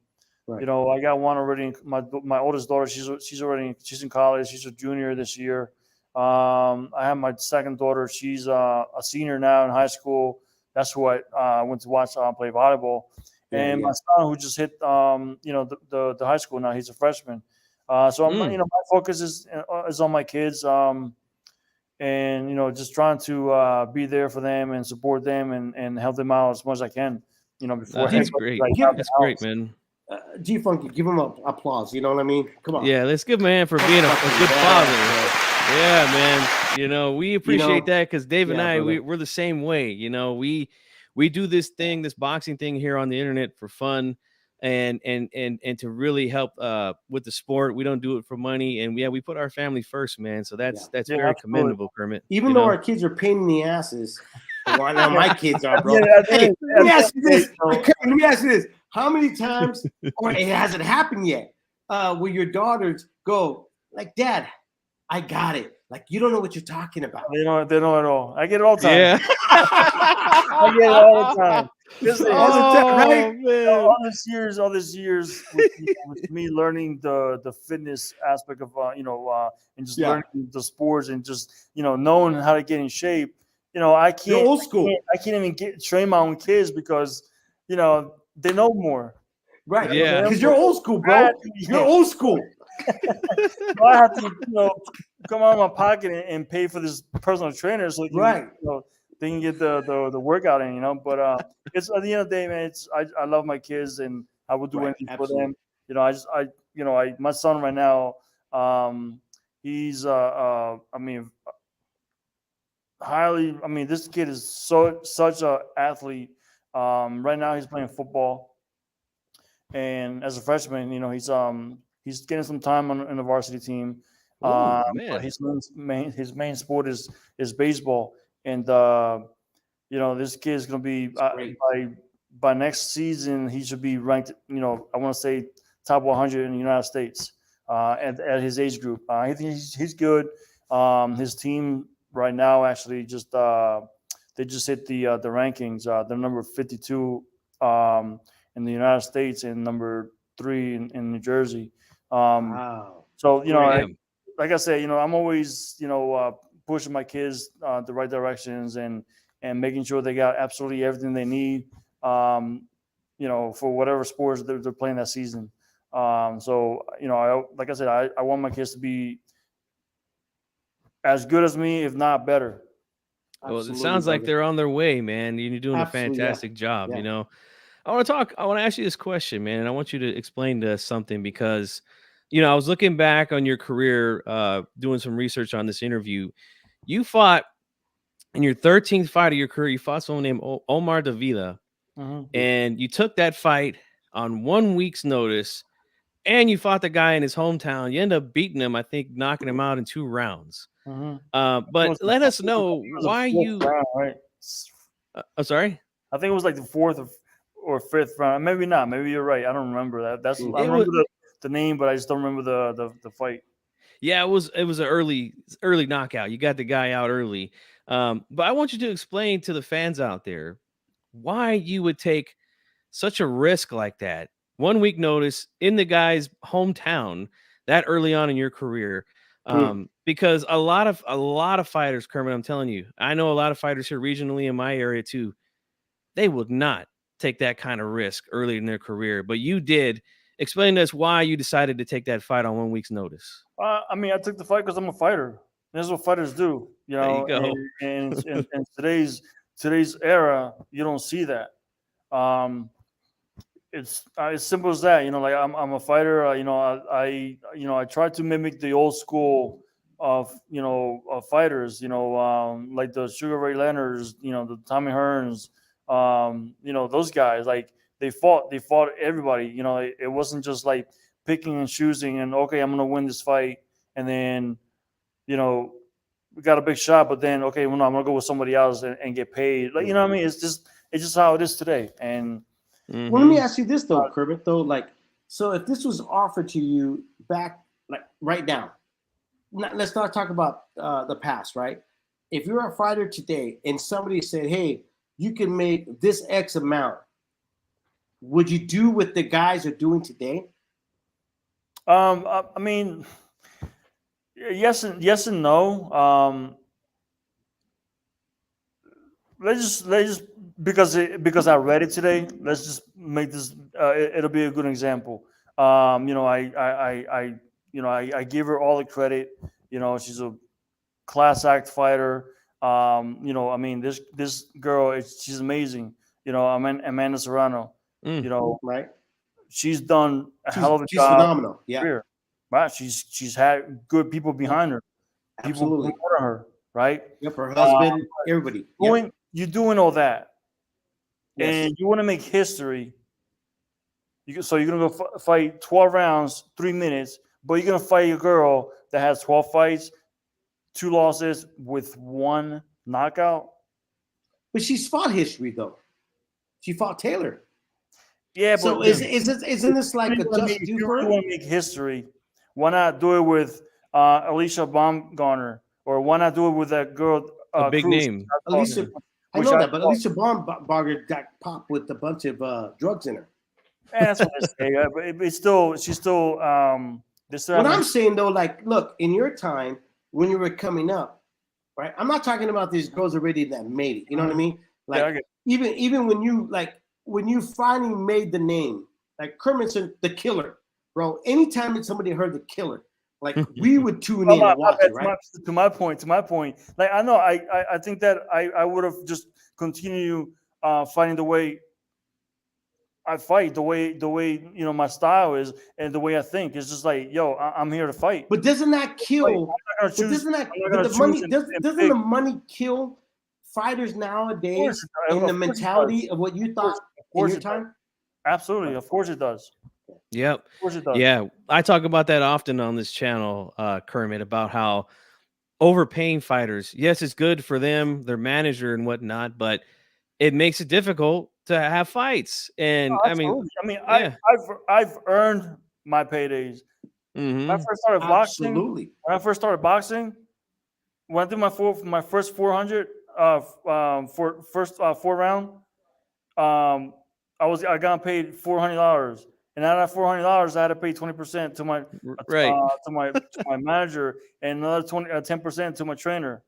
I got one already. My oldest daughter, she's in college. She's a junior this year. I have my second daughter. She's a senior now in high school. That's who I went to watch play volleyball. And my son, who just hit, the high school now, he's a freshman. So I'm, my focus is on my kids, and just trying to be there for them and support them and help them out as much as I can. before That's anybody, great. like, Give- got the That's great, house. man. G Funky, give him applause. You know what I mean? Come on. Yeah, let's give man for being a good father. Yeah, man. We appreciate that because Dave and I, brother. we're the same way. We do this thing, this boxing thing here on the internet for fun and to really help with the sport. We don't do it for money, and we put our family first, man. So that's Yeah, very absolutely. commendable, Kermit. Even though our kids are pain in the asses, well, now my kids are, bro. Yeah, Hey, let me ask you this. you know. Let me ask you this. How many times, or it hasn't happened yet, will your daughters go like, "Dad, I got it." Like, you don't know what you're talking about. They don't at all. I get it all the time. Yeah. I get it all the time. Right? Man. All these years with me learning the fitness aspect of and just learning the sports and just knowing how to get in shape. I can't. You're old school. I can't even train my own kids because they know more. Right. Yeah. Because you're old school, bro. You're old school. So I have to come out of my pocket and pay for this personal trainer so they can get the workout in, But it's at the end of the day, man. I love my kids and I will do anything for them. My son right now, he's highly. I mean, this kid is such a athlete. Right now he's playing football, and as a freshman, he's getting some time in the varsity team. Man. But his main sport is baseball, and this kid is going to be by next season he should be ranked. I want to say top 100 in the United States at his age group. I think he's good. His team right now actually just they just hit the rankings. They're number 52 in the United States and number 3 in New Jersey. Wow. So like I said, I'm always pushing my kids the right directions and making sure they got absolutely everything they need. For whatever sports they're playing that season. So like I said, I want my kids to be as good as me, if not better. Well, it sounds like they're on their way, man. You're doing a fantastic job. Yeah. I want to ask you this question, man, and I want you to explain to us something because, I was looking back on your career, doing some research on this interview. You fought in your 13th fight of your career. You fought someone named Omar Davila, and you took that fight on 1 week's notice, and you fought the guy in his hometown. You end up beating him, I think, knocking him out in 2 rounds. But let us know why you. Round, right? I'm sorry. I think it was like the 4th or 5th round. Maybe not. Maybe you're right. I don't remember that. I remember the name, but I just don't remember the fight. Yeah, it was an early knockout. You got the guy out early. But I want you to explain to the fans out there why you would take such a risk like that. 1 week notice in the guy's hometown that early on in your career. Because a lot of fighters, Kermit, I'm telling you, I know a lot of fighters here regionally in my area too. They would not take that kind of risk early in their career, but you did. Explain to us why you decided to take that fight on 1 week's notice. I took the fight because I'm a fighter. That's what fighters do, There you go. And today's era, you don't see that. It's as simple as that. Like I'm a fighter. I try to mimic the old school of fighters. Like the Sugar Ray Leonards. The Tommy Hearns. Those guys. Like they fought everybody. It wasn't just like picking and choosing and okay, I'm gonna win this fight, and then we got a big shot, but then okay, well, no, I'm gonna go with somebody else and get paid. Like what I mean? It's just how it is today. And well, let me ask you this though, Kermit. Though, like, so if this was offered to you back, like right now, let's not talk about the past, right? If you're a fighter today and somebody said, "Hey, you can make this X amount," would you do what the guys are doing today? I mean, yes and no. Let's just because I read it today. Let's just make this. It'll be a good example. I give her all the credit. She's a class act fighter. This girl, she's amazing. You know, Amanda Serrano. Mm. You know, Right. she's done a hell of a She's job. phenomenal. Yeah. Career, right? She's had good people behind her, people Absolutely. promoting her, right? Yep. Her husband, everybody. Yep. You're doing all that, Yes. and you want to make history. So you're gonna go fight 12 rounds, 3 minutes, but you're gonna fight a girl that has 12 fights, 2 losses with 1 knockout. But she's fought history though. She fought Taylor. Yeah, So but isn't this like a just if due you for really her? want to make history, why not do it with Alicia Baumgartner, or why not do it with that girl? A big Cruz, name. Alicia, I which know I that, but thought- Alicia Baumgartner got popped with a bunch of drugs in her. That's what I say. But it's still, she's still. They still What haven't- I'm saying though, like, look, in your time when you were coming up, right? I'm not talking about these girls already that made it. You know what I mean? Like, Yeah, I get it. even when you finally made the name, like Kermit Cintron, the Killer, bro. Anytime that somebody heard the Killer, like we would tune in and watch it, right? To my point. Like I know, I think that I would have just continued fighting the way I fight, the way you know my style is, and the way I think. It's just like, yo, I'm here to fight. But doesn't that kill? But doesn't But the money doesn't the money kill fighters nowadays in the mentality of what you thought in your time? Absolutely, of course it does. Yep. Of course it does. Yeah, I talk about that often on this channel, Kermit, about how overpaying fighters. Yes, it's good for them, their manager and whatnot, but it makes it difficult to have fights. And Oh, I mean, yeah. I've earned my paydays. When I first started boxing, Absolutely. when I first started boxing, when I did my first 400 4 round, I got paid $400, and out of that $400, I had to pay 20% to my to my manager, and another 10% to my trainer.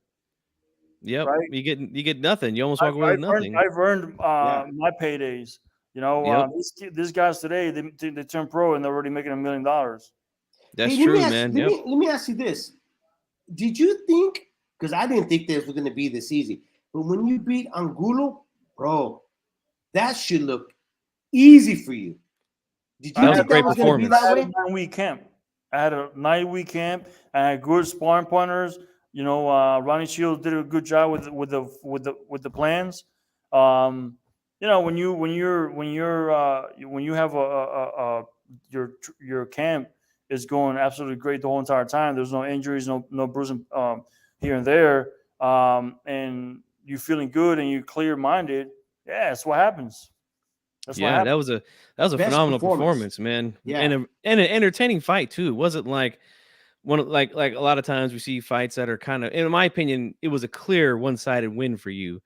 Yep. Right? You get nothing. You almost walk away with nothing. I've earned my paydays. You know, these guys today they turn pro and they're already making $1 million. That's true, man. Let me ask you this: did you think? Because I didn't think this was going to be this easy. But when you beat Angulo, bro, that should look easy for you. Did you think that was going to be that way? I had a 9-week camp. I had a 9-week camp. I had good sparring partners. You know, Ronnie Shields did a good job with the plans. You know, when you have your camp is going absolutely great the whole entire time. There's no injuries, no bruising here and there, and you're feeling good and you're clear minded. Yeah, that's what happens. That was a phenomenal performance, man. Yeah, and an entertaining fight too. It wasn't like like a lot of times we see fights that are kind of, in my opinion, it was a clear one-sided win for you.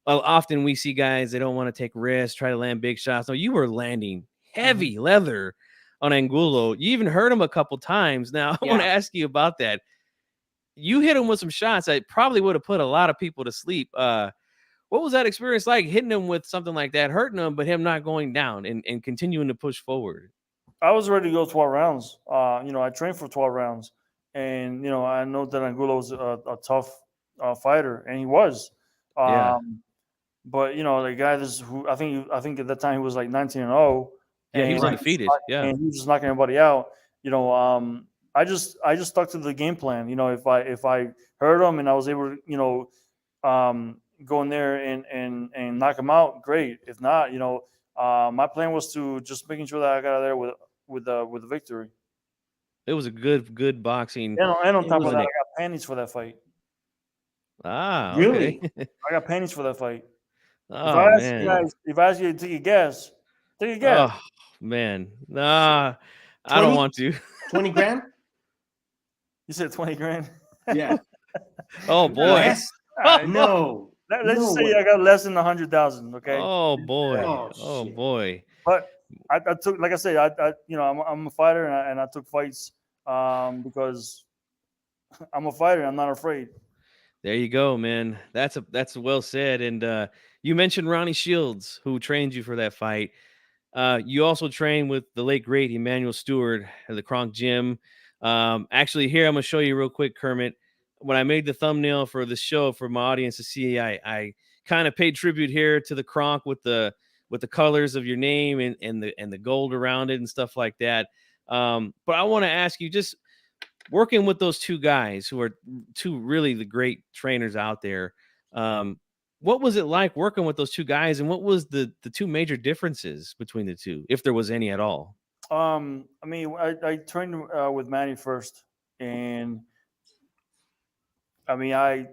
Often we see guys that don't want to take risks, try to land big shots. No, you were landing heavy leather on Angulo. You even hurt him a couple times. Now I want to ask you about that. You hit him with some shots that probably would have put a lot of people to sleep. What was that experience like, hitting him with something like that, hurting him, but him not going down and continuing to push forward? I was ready to go 12 rounds. You know, I trained for 12 rounds. And, you know, I know that Angulo was a tough fighter, and he was. But, you know, the guy who I think at that time he was like 19-0. Yeah, he was undefeated. And he was just knocking everybody out. You know, I just stuck to the game plan. You know, if I hurt him and I was able to, you know, go in there and knock him out, great. If not, you know, my plan was to just making sure that I got out of there with the victory. It was a good boxing. And on top of that, I got panties for that fight. Ah, really? Okay. I got panties for that fight. Oh, if I ask you to take a guess. Oh man, nah, 20? I don't want to. 20 grand? You said 20 grand? Yeah. Oh boy. No. Let's just say I got less than 100,000. Okay. Oh boy. Oh boy. But I took, like I said, I you know, I'm a fighter, and I took fights because I'm a fighter. I'm not afraid. There you go, man. That's well said. And you mentioned Ronnie Shields, who trained you for that fight. You also trained with the late great Emmanuel Stewart at the Kronk Gym. Actually, here I'm gonna show you real quick, Kermit. When I made the thumbnail for the show for my audience to see, I kind of paid tribute here to the Kronk with the colors of your name and the gold around it and stuff like that. But I want to ask you, just working with those two guys who are two really the great trainers out there. What was it like working with those two guys, and what was the two major differences between the two, if there was any at all? I mean, I trained with Manny first, and I mean, I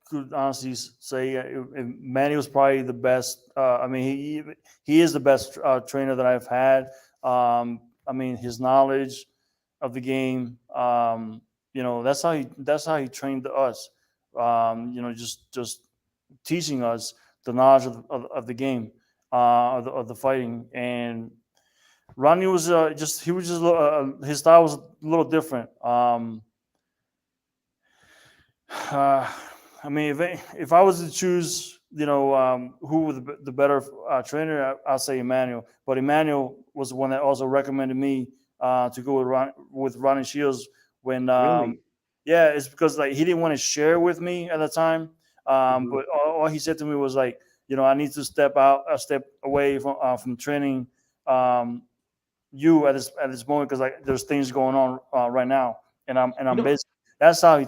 could honestly say Manny was probably the best. I mean, he is the best trainer that I've had. I mean, his knowledge of the game. That's how he trained us. Just teaching us the knowledge of the game, of the fighting. And Ronnie was his style was a little different. I mean, if I was to choose, who was the better trainer, I'll say Emmanuel. But Emmanuel was the one that also recommended me to go with Ronnie Shields when. Really? Yeah, it's because like he didn't want to share with me at the time. But all he said to me was like, I need to step away from training you at this moment because like there's things going on right now, and I'm busy. That's how he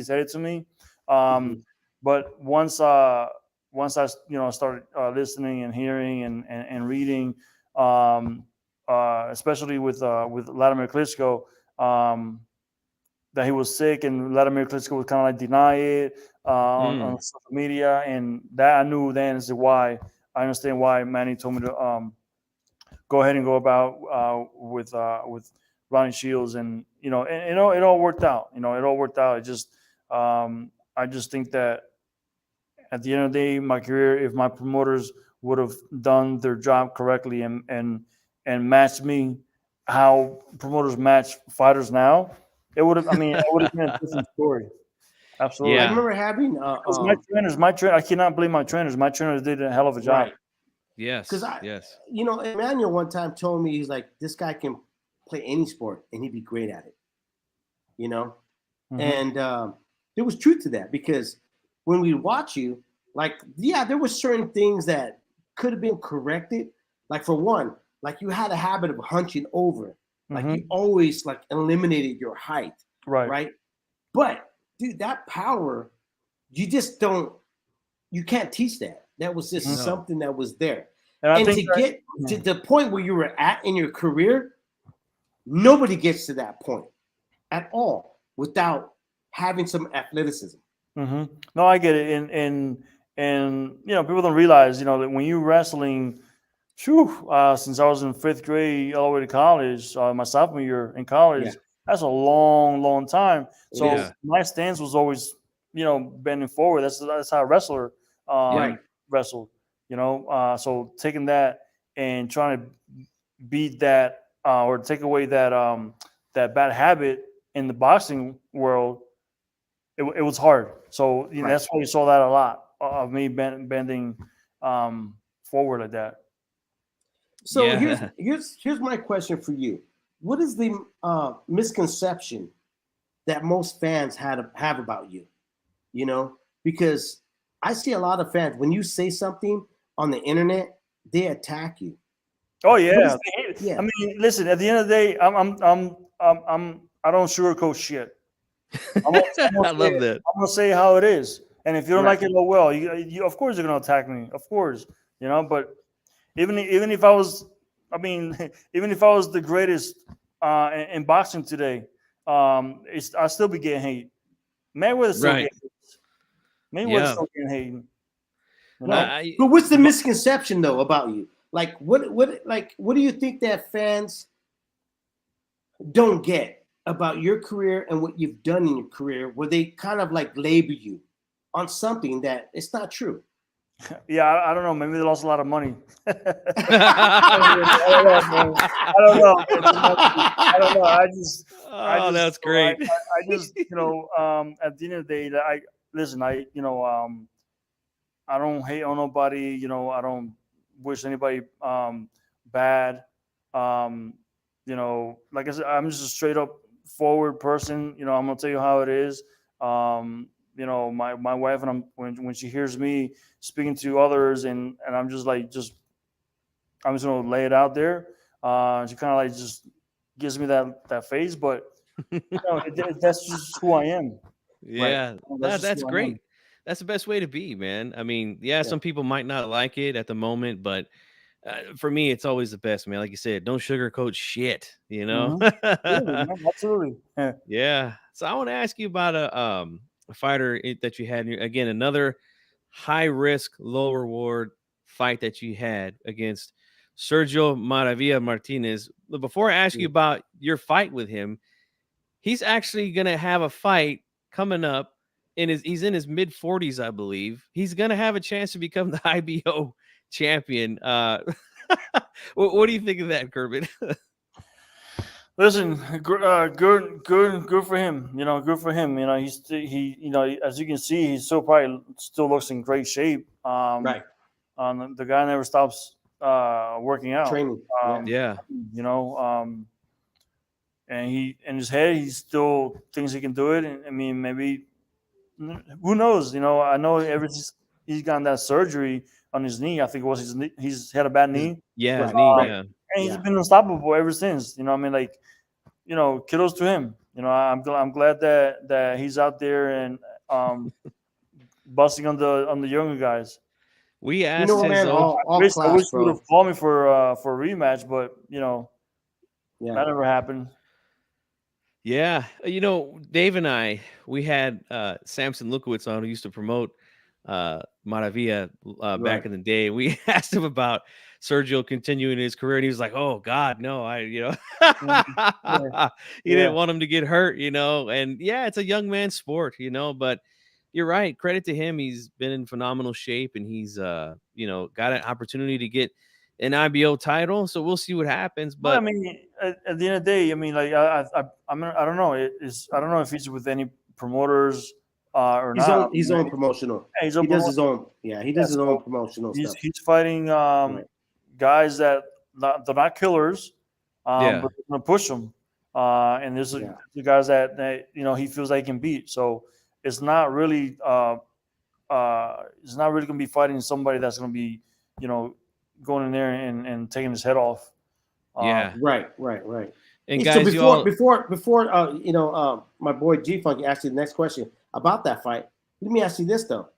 said it to me. But once I started listening and hearing and reading, especially with Vladimir Klitschko, that he was sick, and Vladimir Klitschko was kind of like deny it on social media, and that I knew then is why I understand why Manny told me to go ahead and go about with Ronnie Shields, and it all worked out. It all worked out. It just I just think that at the end of the day, my career, if my promoters would have done their job correctly and matched me how promoters match fighters now, it would have. I mean, it would have been a different story. Absolutely. I Yeah. remember having my trainer. I cannot blame my trainers. My trainers did a hell of a job. right. Yes. Because Yes. Emmanuel one time told me, he's like, this guy can play any sport and he'd be great at it. And there was truth to that, because when we watch you, like, there were certain things that could have been corrected. Like, for one, like, you had a habit of hunching over. Like, you always like eliminated your height. Right. But dude, that power, you can't teach that. That was just something that was there. And to get to the point where you were at in your career, nobody gets to that point at all without having some athleticism. No, I get it. And people don't realize, that when you're wrestling, since I was in 5th grade all the way to college, my sophomore year in college, that's a long, long time. So my stance was always, bending forward. That's how a wrestler wrestled. So taking that and trying to beat that or take away that that bad habit in the boxing world, it was hard. So that's why you saw that a lot of me bending forward like that. So here's my question for you. What is the misconception that most fans have about you? Because I see a lot of fans, when you say something on the internet, they attack you. Oh yeah. I mean, listen. At the end of the day, I don't sugarcoat shit. I love that. I'm gonna say how it is, and if you don't like it, oh well. You of course you're gonna attack me, of course. But even if I was, even if I was the greatest in boxing today, I still be getting hate. Mayweather still getting hate. Mayweather still getting hate. But what's the misconception though about you? Like what do you think that fans don't get about your career and what you've done in your career, where they kind of like label you on something that it's not true? Yeah, I don't know. Maybe they lost a lot of money. I don't know. I don't know. That's great. I just, at the end of the day, I don't hate on nobody. I don't wish anybody bad. Like I said, I'm just a straight up forward person. I'm gonna tell you how it is. my wife, and when she hears me speaking to others, and I'm just I'm just gonna lay it out there. She kind of like just gives me that face, but that's just who I am. Right. Yeah, That's just that's who I am. great. That's the best way to be, man. I mean, yeah, some people might not like it at the moment, but for me, it's always the best, man. Like you said, don't sugarcoat shit, you know? Absolutely, man. Absolutely. Yeah. So I want to ask you about a fighter that you had. Again, another high risk, low reward fight that you had against Sergio Maravilla Martinez. But before I ask you about your fight with him, he's actually gonna have a fight coming up. He's in his mid 40s, I believe. He's gonna have a chance to become the IBO champion. What do you think of that, Kermit? Listen, good for him. Good for him. As you can see, he still looks in great shape. Right. The guy never stops working out. Training. Yeah. And he in his head, he still thinks he can do it. And I mean, maybe who knows? I know ever since he's gotten that surgery on his knee. I think it was his knee. He's had a bad knee. Yeah, his Right, knee. right. Yeah. And he's been unstoppable ever since. I mean, kudos to him. I'm glad that he's out there and busting on the younger guys. We asked You know, his man, own. all I wish class, he would bro. have called me for a rematch, but that Yeah. never happened. Yeah, Dave and we had Samson Lukowitz on, who used to promote Maravilla back Right. in the day. We asked him about Sergio continuing his career, and he was like, "Oh God, no! Yeah. He didn't want him to get hurt, And yeah, it's a young man's sport, But you're right. Credit to him; he's been in phenomenal shape, and he's got an opportunity to get an IBO title. So we'll see what happens. But I But mean, at the end of the day, I mean, like I don't know. I don't know if he's with any promoters or He's not. on his own promotional. Yeah, he's He open does one. his own. Yeah, he does his so own promotional He's stuff. fighting Right. guys that they're not killers, Yeah. but they're gonna push them. And there's Yeah. the guys that he feels like he can beat. So it's not really gonna be fighting somebody that's gonna be going in there and taking his head off. Yeah. Right. And So guys, you all before my boy G Funk asked you the next question about that fight. Let me ask you this though: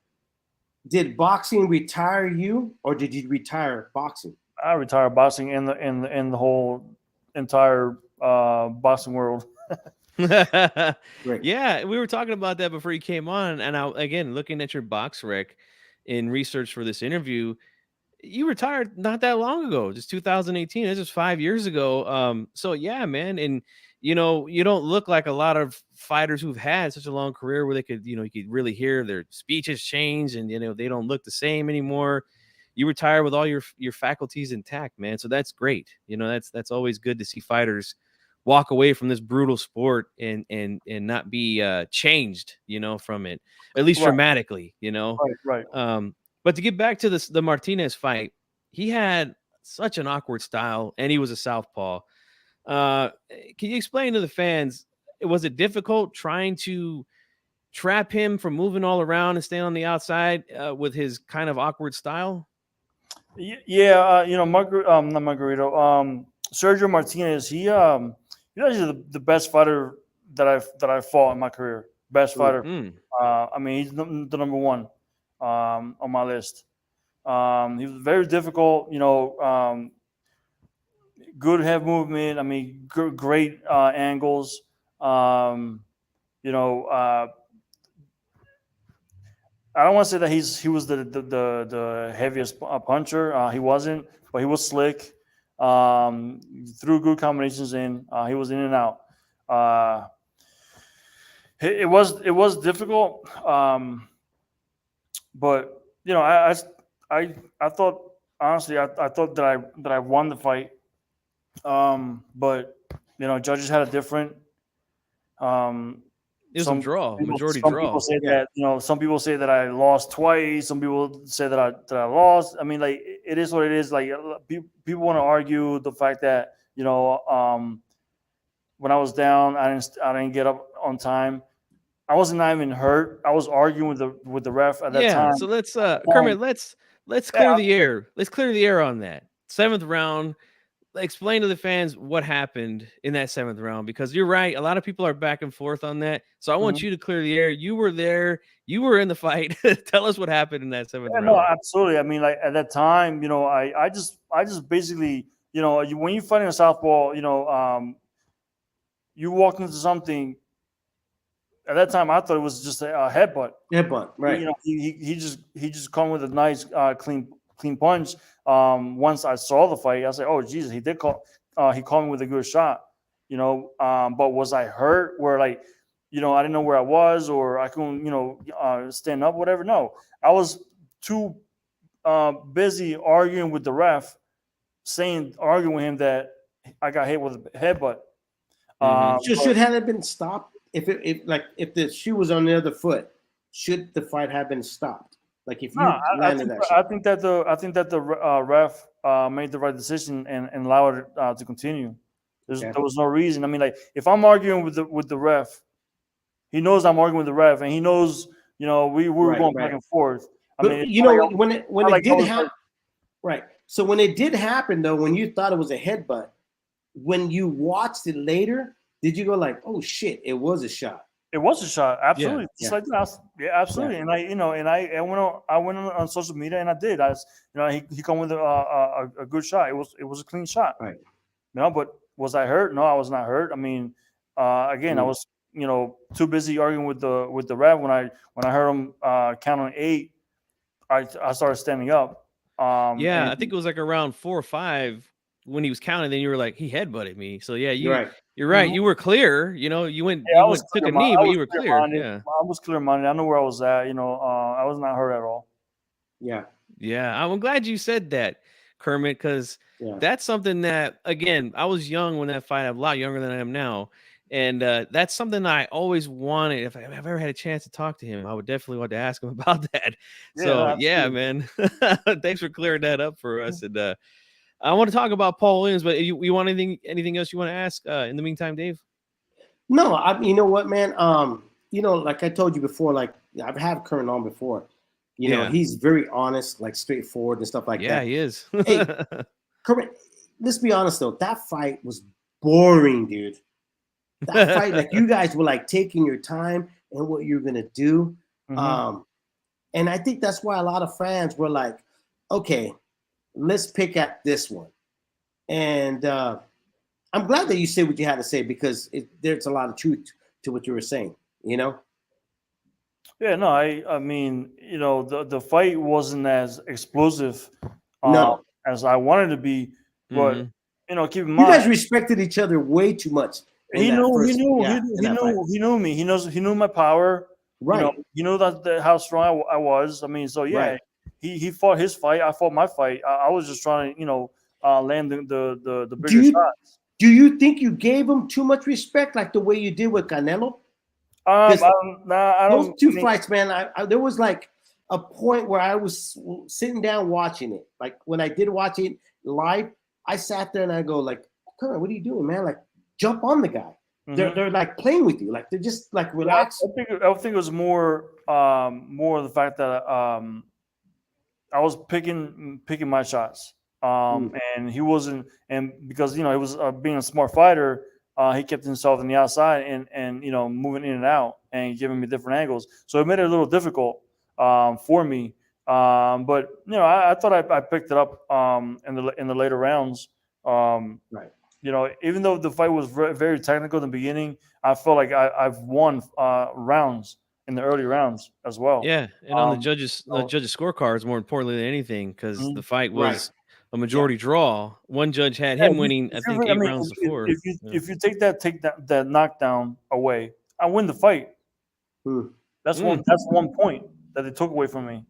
did boxing retire you, or did you retire boxing? I retired boxing in the whole entire boxing world. Great. Yeah, we were talking about that before you came on, and again, looking at your box rec in research for this interview, you retired not that long ago, just 2018. That's just 5 years ago. So yeah, man, and you don't look like a lot of fighters who've had such a long career where they could, you could really hear their speeches change, and they don't look the same anymore. You retire with all your faculties intact, man. So that's great. That's always good to see fighters walk away from this brutal sport and not be changed, from it, at least Right. dramatically, Right. But to get back to the Martinez fight, he had such an awkward style, and he was a southpaw. Can you explain to the fans, was it difficult trying to trap him from moving all around and staying on the outside with his kind of awkward style? Yeah, not Margarito. Sergio Martinez. He's actually the best fighter that I've fought in my career. Best fighter. I mean, he's the number one on my list. He was very difficult. Good head movement. I mean, great angles. I don't want to say that he was the heaviest puncher. He wasn't, but he was slick. Threw good combinations in. He was in and out. It was difficult, but I thought honestly I thought that I won the fight, but judges had a different. It was a draw, majority some draw. People say that some people say that I lost twice. Some people say that I lost. I mean, like it is what it is. Like people want to argue the fact that when I was down, I didn't get up on time. I wasn't even hurt. I was arguing with the ref at that Yeah. time. So let's Kermit, let's clear the air. Let's clear the air on that. 7th round. Explain to the fans what happened in that 7th round, because you're right. A lot of people are back and forth on that. So I want you to clear the air. You were there. You were in the fight. Tell us what happened in that 7th round. No, absolutely. I mean, like at that time, you know, I just basically, you know, when you fight in a southpaw, you know, you walk into something. At that time, I thought it was just a headbutt. Headbutt, right? You know, he just come with a nice clean punch. Once I saw the fight, I said, "Oh Jesus, he did call. He called me with a good shot." You know, but was I hurt? Where like, you know, I didn't know where I was, or I couldn't, you know, stand up, whatever. No, I was too busy arguing with the ref, arguing with him that I got hit with a headbutt. Should have it been stopped if the shoe was on the other foot? Should the fight have been stopped? Like if you landed that shot? I think that the ref made the right decision and allowed it to continue. There was no reason. I mean, like if I'm arguing with the ref, he knows I'm arguing with the ref, and he knows, you know, we were going back and forth. I mean, you know, when it did happen, right? So when it did happen, though, when you thought it was a headbutt, when you watched it later, did you go like, "Oh shit, it was a shot"? It was a shot, absolutely. Just like that. Yeah, absolutely. And I went on social media and I did. He come with a good shot. It was a clean shot. Right. You know, but was I hurt? No, I was not hurt. I mean, again, I was, you know, too busy arguing with the ref. When I heard him count on 8, I started standing up. I think it was like around 4 or 5 when he was counting. Then you were like, he headbutted me. So yeah, you're right. Mm-hmm. You were clear. You know, you took a knee, but you were clear. Yeah, I was clear-minded. I know where I was at. You know, I was not hurt at all. Yeah. I'm glad you said that, Kermit, because that's something that, again, I was young when that fight. I'm a lot younger than I am now. And that's something I always wanted. If I ever had a chance to talk to him, I would definitely want to ask him about that. Yeah, man. Thanks for clearing that up for us. And I want to talk about Paul Williams, but you want anything else you want to ask in the meantime, Dave? No, you know what, man? You know, like I told you before, like I've had Kermit on before. You know, he's very honest, like straightforward and stuff like that. Yeah, he is. Hey, Kermit, let's be honest though, that fight was boring, dude. That fight, like you guys were like taking your time and what you're gonna do. And I think that's why a lot of fans were like, okay, let's pick at this one. And I'm glad that you said what you had to say, because there's a lot of truth to what you were saying, you know? Yeah, no, I mean, you know, the fight wasn't as explosive as I wanted to be, but you know, keep in mind, you guys respected each other way too much. He knew me. He knew my power. Right. You know, he knew how strong I was. I mean, so yeah, he fought his fight. I fought my fight. I was just trying to, you know, land the bigger shots. Do you think you gave him too much respect, like the way you did with Canelo? I don't. Those two fights, man. There was like a point where I was sitting down watching it. Like when I did watch it live, I sat there and I go like, "Come on, what are you doing, man? Like, jump on the guy." They're like playing with you, like they're just like relaxed. I think it was more the fact that I was picking my shots, and he wasn't, and because, you know, he was being a smart fighter, he kept himself on the outside and you know, moving in and out and giving me different angles, so it made it a little difficult for me. But you know, I thought I picked it up in the later rounds. Right. You know, even though the fight was very, very technical in the beginning, I felt like I've won rounds in the early rounds as well. Yeah, and on the judges' scorecards, more importantly than anything, because the fight was a majority draw. One judge had him winning, I think, 8 rounds before. If you take that knockdown away, I win the fight. That's one point that they took away from me.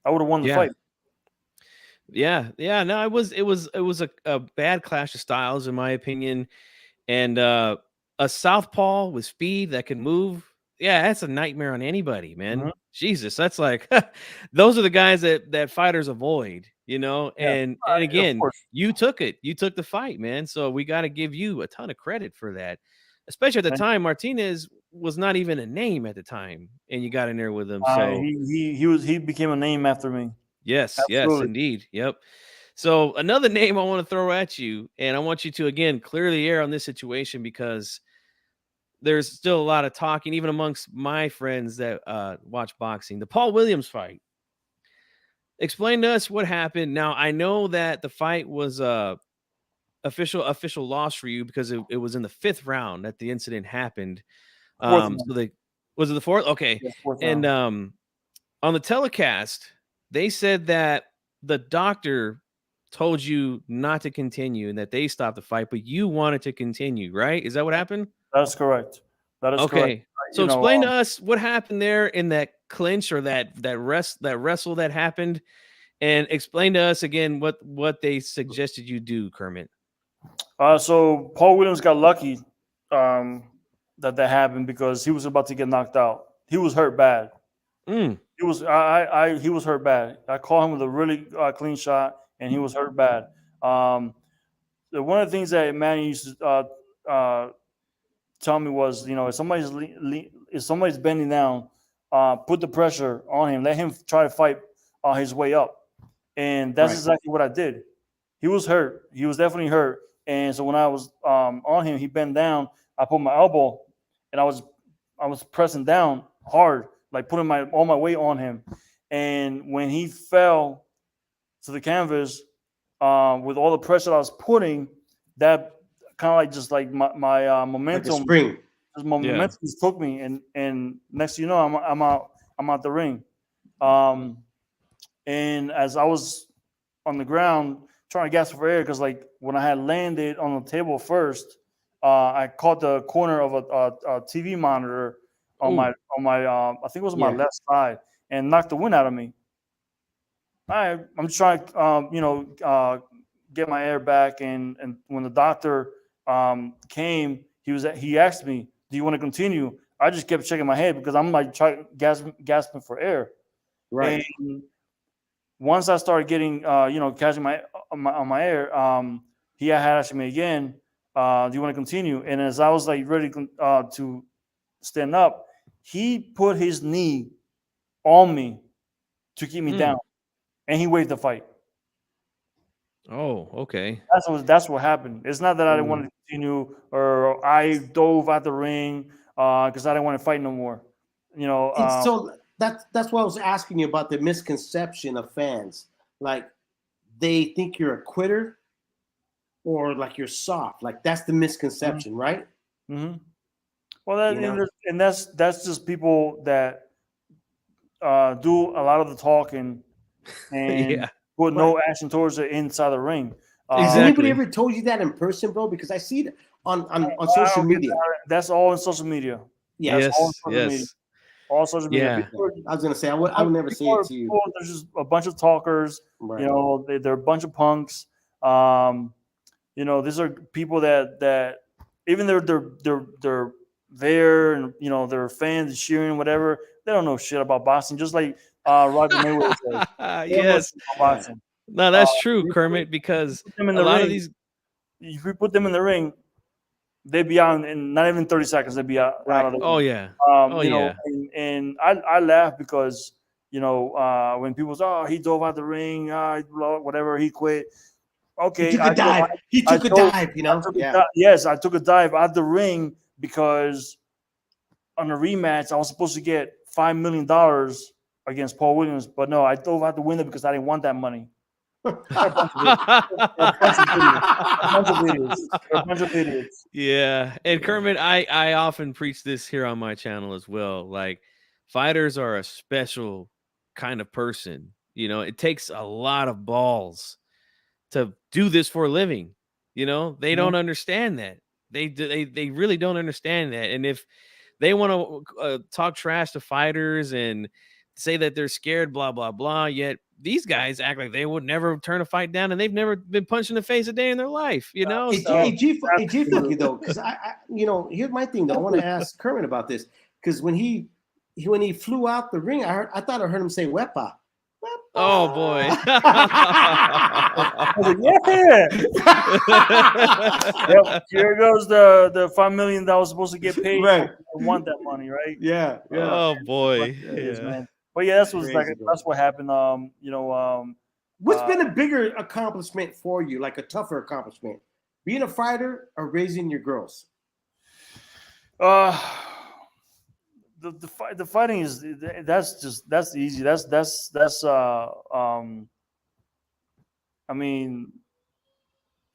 I would have won the fight. Yeah. No, it was a bad clash of styles, in my opinion. And a southpaw with speed that can move. Yeah, that's a nightmare on anybody, man. Jesus, that's like those are the guys that fighters avoid, you know. And again, you took it. You took the fight, man. So we got to give you a ton of credit for that. Especially at the time, Martinez was not even a name at the time, and you got in there with him. So he became a name after me. yes, Absolutely. indeed. Yep. So another name I want to throw at you, and I want you to again clear the air on this situation because there's still a lot of talking, even amongst my friends that watch boxing. The Paul Williams fight. Explain to us what happened. Now I know that the fight was official loss for you because it was in the 5th round that the incident happened. Fourth So round. they was it the 4th? Okay. Yes, fourth And round. on the telecast, they said that the doctor told you not to continue and that they stopped the fight, but you wanted to continue, right? Is that what happened? That is correct. That is correct. Okay. So You know, explain to us what happened there in that clinch or that wrestle that happened, and explain to us again what they suggested you do, Kermit. So Paul Williams got lucky that happened because he was about to get knocked out. He was hurt bad. Mm. He was he was hurt bad. I caught him with a really clean shot, and he was hurt bad. One of the things that Manny used to tell me was, you know, if somebody's bending down, put the pressure on him. Let him try to fight his way up, and that's exactly what I did. He was hurt. He was definitely hurt. And so when I was on him, he bent down. I put my elbow, and I was pressing down hard, like putting all my weight on him. And when he fell to the canvas, with all the pressure I was putting, that kind of like just like my momentum, like a spring. My momentum just took me, and next thing you know, I'm out the ring. And as I was on the ground trying to gasp for air, because like when I had landed on the table first, I caught the corner of a TV monitor on my I think it was my left side, and knocked the wind out of me. I'm just trying to get my air back, and when the doctor came, he asked me, "Do you want to continue?" I just kept shaking my head because I'm like gasping for air. Right. And once I started getting, catching my air, he had asked me again, "Do you want to continue?" And as I was like ready to stand up, he put his knee on me to keep me down, and he waved the fight. Oh, okay. That's what happened. It's not that I didn't want to continue or I dove out the ring because I didn't want to fight no more. You know. And so that's why I was asking you about the misconception of fans. Like they think you're a quitter or like you're soft. Like that's the misconception, right? Mm-hmm. Well, that's just people that do a lot of the talking and put no action towards it inside the ring. Has anybody ever told you that in person, bro? Because I see it on social media. That's all in social media. Yeah. All social media. Yeah. I was gonna say I would never say it to you. There's just a bunch of talkers. Right. You know, they're a bunch of punks. These are people that even they're there and they're fans cheering whatever. They don't know shit about boxing. Just like Roger Mayweather said. Yes. No, that's true, Kermit. Because a lot of these, if we put them in the ring, they'd be out in not even 30 seconds. They'd be out. Right. Of the ring. And I laugh because when people say, he dove out the ring, whatever, he quit. Okay, he took a dive. He took a dive. Yes, I took a dive out the ring because on a rematch I was supposed to get $5 million against Paul Williams, but no, I dove out the window because I didn't want that money. A bunch of idiots. Yeah, and Kermit, I often preach this here on my channel as well. Like, fighters are a special kind of person. It takes a lot of balls to do this for a living. They don't understand that. They really don't understand that. And if they want to talk trash to fighters and say that they're scared, blah, blah, blah, yet these guys act like they would never turn a fight down, and they've never been punched in the face a day in their life, Hey, G-Funky, though, because I here's my thing, though. I want to ask Kermit about this, because when he flew out the ring, I thought I heard him say "wepa." Oh boy. I was like, yeah. Yep. Here goes the $5 million that was supposed to get paid. Right. I want that money, right? Yeah. Oh boy. It is, Yeah. man. But yeah, that's what's like. Crazy, bro. That's what happened. What's been a bigger accomplishment for you, like a tougher accomplishment? Being a fighter or raising your girls? The fighting is that's easy. I mean,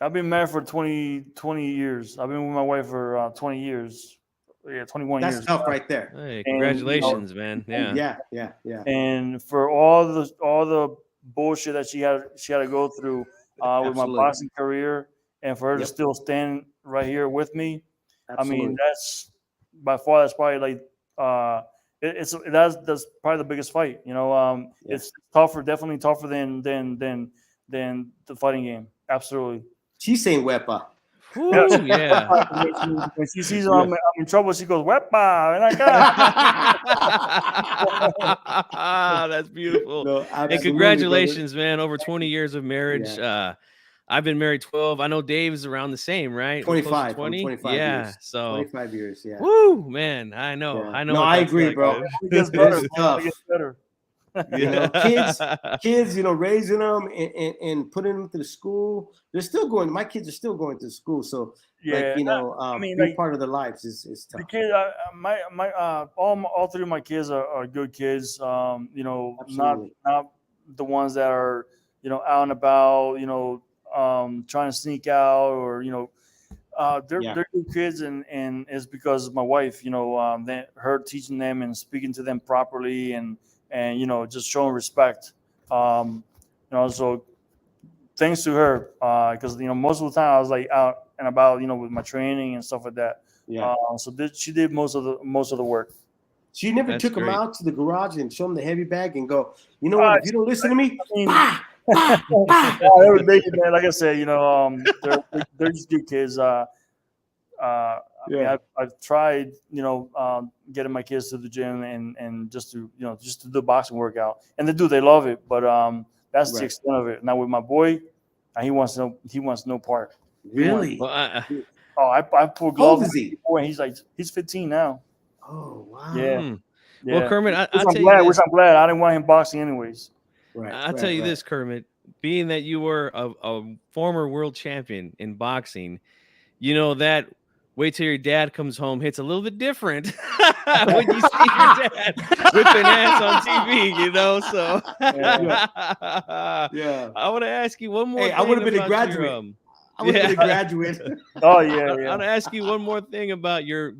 I've been married for 20 years. I've been with my wife for 20 years. Yeah, 21 years. That's tough right there. Hey, congratulations, man. Yeah. Yeah. And for all the bullshit that she had to go through with my Absolutely. boxing career, and for her to Yep. still stand right here with me, Absolutely. I mean, that's by far, that's probably like that's probably the biggest fight. It's tougher, definitely tougher than the fighting game. Absolutely. She's saying wepa. Ooh, yeah. When she sees I'm in trouble, she goes wepa, and I got That's beautiful. No, And absolutely, congratulations, man. Over 20 years of marriage. Yeah. I've been married 12. I know Dave is around the same, right? 25. 20? 25 yeah. years. So 25 years. Yeah. woo, man. I know. Yeah. I know. No, what I that's agree, like, bro. man. it gets better. It's tough. It gets better. You know, kids, raising them and putting them to the school. They're still going. My kids are still going to school. So, being part of their lives is tough. The kid, all three of my kids are good kids. Not the ones that are out and about. Trying to sneak out or they're good kids, and it's because of my wife. Her teaching them and speaking to them properly and just showing respect. So thanks to her, because most of the time I was like out and about, with my training and stuff like that. Yeah. She did most of the work. So you never That's took them great. out to the garage and show them the heavy bag and go, you know what? If you don't listen to me, like I said, they're just good kids. I've tried, getting my kids to the gym and just to do the boxing workout, and they love it. But that's the extent of it. Now with my boy, he wants no part. Really? Well, I pulled gloves. How old is he? And he's 15 now. Oh wow. Yeah. Well, Kermit, I'll tell I'm you this. glad. I didn't want him boxing anyways. I'll tell you this, Kermit. Being that you were a former world champion in boxing, that wait till your dad comes home hits a little bit different when you see your dad whipping ass on TV, So Yeah. I want to ask you one more. Hey, thing I would have been a about graduate. I would have been a graduate. Oh yeah. I want to ask you one more thing about your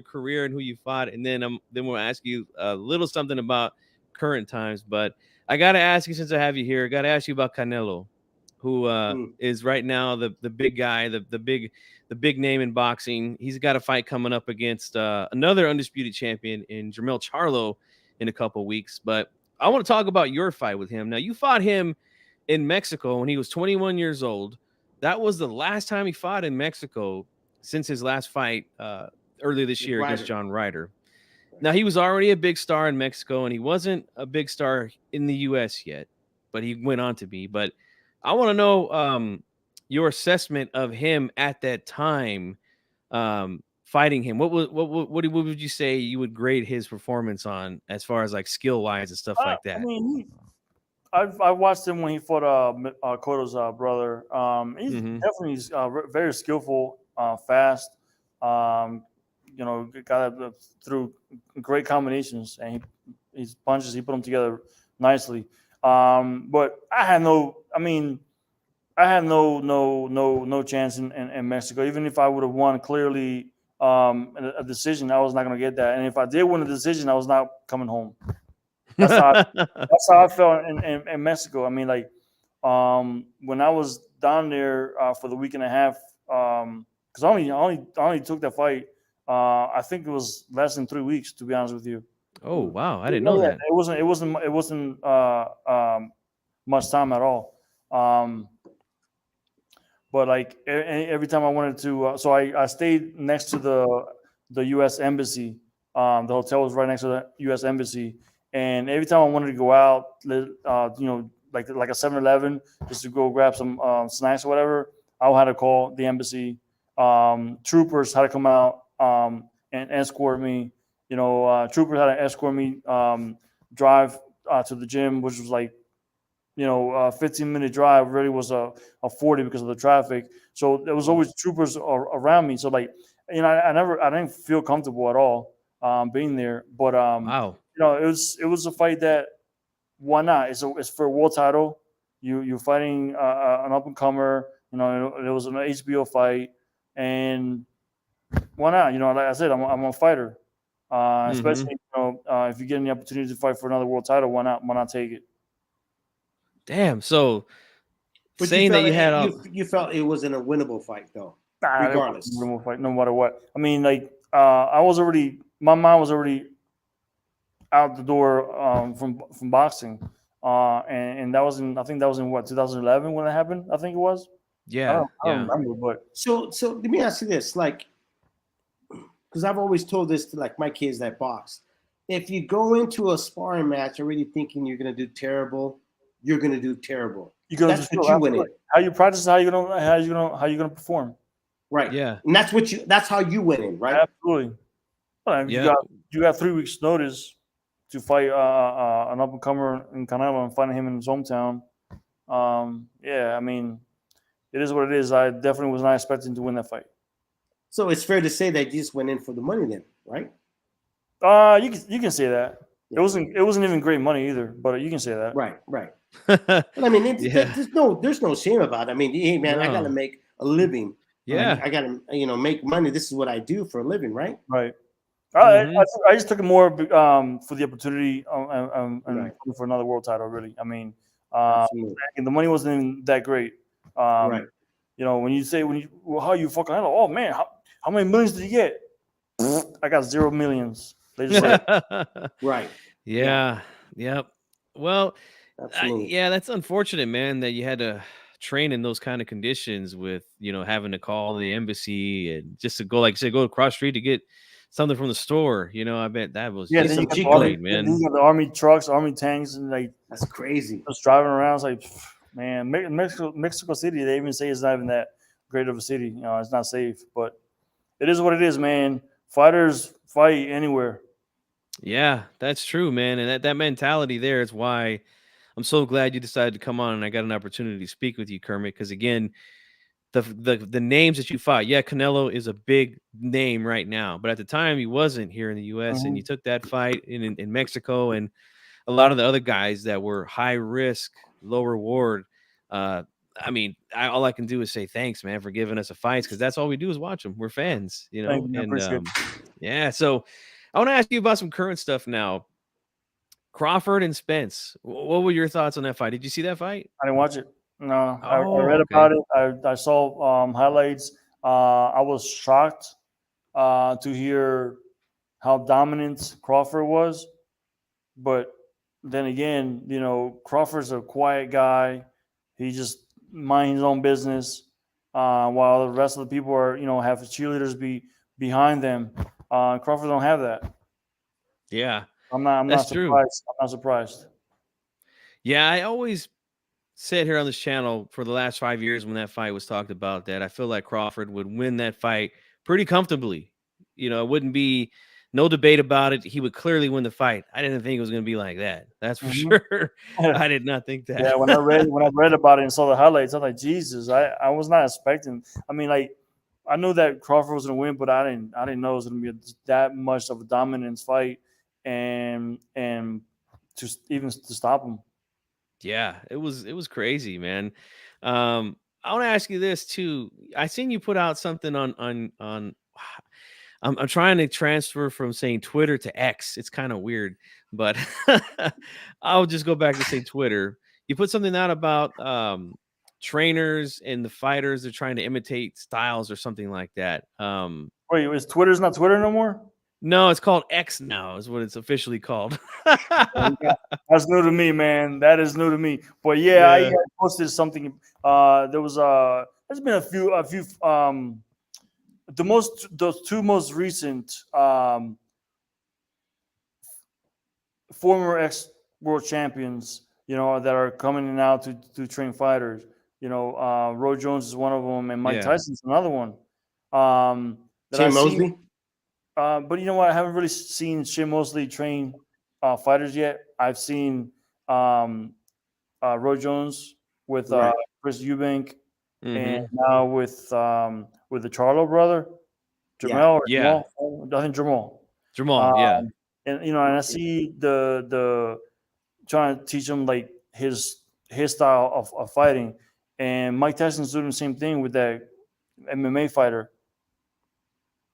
career and who you fought, and then we'll ask you a little something about current times. But I got to ask you, since I have you here, I got to ask you about Canelo, who is right now the big guy, the big name in boxing. He's got a fight coming up against another undisputed champion in Jermell Charlo in a couple of weeks. But I want to talk about your fight with him. Now, you fought him in Mexico when he was 21 years old. That was the last time he fought in Mexico since his last fight earlier this year against John Ryder. Now, he was already a big star in Mexico, and he wasn't a big star in the U.S. yet, but he went on to be. But I want to know your assessment of him at that time, fighting him. What would you say you would grade his performance on as far as like skill wise and stuff like that? I mean, I watched him when he fought Cotto's brother. He's definitely very skillful, fast. Got through great combinations, and his punches, he put them together nicely. But I had no chance in Mexico. Even if I would have won clearly a decision, I was not going to get that. And if I did win a decision, I was not coming home. That's how I felt in Mexico. I mean, like when I was down there for the week and a half, because I only took that fight. I think it was less than 3 weeks, to be honest with you. Oh wow, I didn't know that. It wasn't much time at all. But like every time I wanted to, so I stayed next to the U.S. embassy. The hotel was right next to the U.S. embassy, And every time I wanted to go out, you know, like a 7-Eleven, just to go grab some snacks or whatever, I had to call the embassy. Troopers had to come out and escort me. You know, troopers had to escort me drive to the gym, which was like, you know, a 15-minute drive really was a 40 because of the traffic. So there was always troopers around me. So like, you know, I didn't feel comfortable at all being there. But Wow. you know, it was a fight that, why not? It's for a world title. You're fighting an up and comer. You know, it was an HBO fight, and why not? You know, like I said, I'm a fighter. Especially, you know, if you get the opportunity to fight for another world title, why not? Why not take it? Damn. So But saying that you had all, you felt it wasn't a winnable fight though, Nah, regardless. it wasn't a fight, no matter what. I mean, like my mind was already out the door from boxing, and that was I think that was in what, 2011 when it happened. I think it was. yeah, I don't remember, but So let me ask you this, like, because I've always told this to like my kids that box. If you go into a sparring match already thinking you're gonna do terrible, you're gonna do terrible. you're gonna That's what you win in. How you practice, how you gonna perform. Right. yeah, And that's how you win in, right? Absolutely. Well, yeah. you got 3 weeks notice to fight an up and comer in Canelo and fighting him in his hometown. Yeah, I mean, it is what it is. I definitely was not expecting to win that fight. So it's fair to say that you just went in for the money then, right? You can say that. It wasn't even great money either, but you can say that. Right. But I mean, Yeah. there's no shame about it. I mean, hey man, I gotta No. make a living. Yeah. I gotta make money. This is what I do for a living, right? Right. Mhm. I just took it more for the opportunity and Right. for another world title. Really, I mean, Absolutely. and the money wasn't even that great. Right. You know, when you say how you fucking handle, oh man, how many millions did you get? I got 0 millions. They just like, Right. Yeah. Yep. Well, Absolutely. yeah, that's unfortunate, man, that you had to train in those kind of conditions with, having to call the embassy and just to go, like you said, go across the street to get something from the store. I bet that was yeah. just Then you some got G the code. army, man. then you got the army trucks, army tanks, and like That's crazy. just driving around. It's like, man, Mexico City. They even say it's not even that great of a city. You know, it's not safe, but it is what it is, man. Fighters fight anywhere. Yeah, that's true, man. And that mentality there is why I'm so glad you decided to come on and I got an opportunity to speak with you, Kermit. Because again, the names that you fought, yeah, Canelo is a big name right now, but at the time he wasn't here in the U.S. and you Mhm. took that fight in Mexico, and a lot of the other guys that were high risk, low reward. I mean, all I can do is say thanks, man, for giving us a fights, because that's all we do is watch them. We're fans, Thank you. I and appreciate it. yeah. So I want to ask you about some current stuff now. Crawford and Spence. What were your thoughts on that fight? Did you see that fight? I didn't watch it. No, I Oh, read okay. about it. I saw highlights. I was shocked to hear how dominant Crawford was. But then again, you know, Crawford's a quiet guy. He just minds his own business, while the rest of the people are, you know, have cheerleaders behind them. Crawford don't have that. Yeah, I'm that's not true. surprised. I'm not surprised. Yeah, I always said here on this channel for the last 5 years when that fight was talked about that I feel like Crawford would win that fight pretty comfortably. It wouldn't be no debate about it. He would clearly win the fight. I didn't think it was going to be like that. That's for Mhm. sure. I did not think that. Yeah, when I read about it and saw the highlights, I was like, Jesus, I was not expecting. I mean, like, I knew that Crawford was gonna win, but I didn't know it was gonna be that much of a dominance fight, and even to stop him. Yeah, it was crazy, man. I want to ask you this too. I seen you put out something on I'm trying to transfer from saying Twitter to X. It's kind of weird, but I'll just go back to say Twitter. You put something out about trainers and the fighters they're trying to imitate styles or something like that. Wait, is Twitter's not Twitter no more? No, it's called X now, is what it's officially called. That's new to me, man. That is new to me. But yeah, I Yeah. posted something. There's been a few those two most recent former ex-world champions, you know, that are coming in now to train fighters. You know, Roy Jones is one of them, and Mike Yeah. Tyson's another one. That Shane I've seen. Mosley. But you know what? I haven't really seen Shane Mosley train fighters yet. I've seen Roy Jones with Right. Chris Eubank, and Mhm. now with the Charlo brother, Yeah. Jamel. Or Yeah. Jamal? I think Jamal. Jamal, yeah. And you know, and I see the trying to teach him like his style of fighting, and Mike Tyson's doing the same thing with that MMA fighter.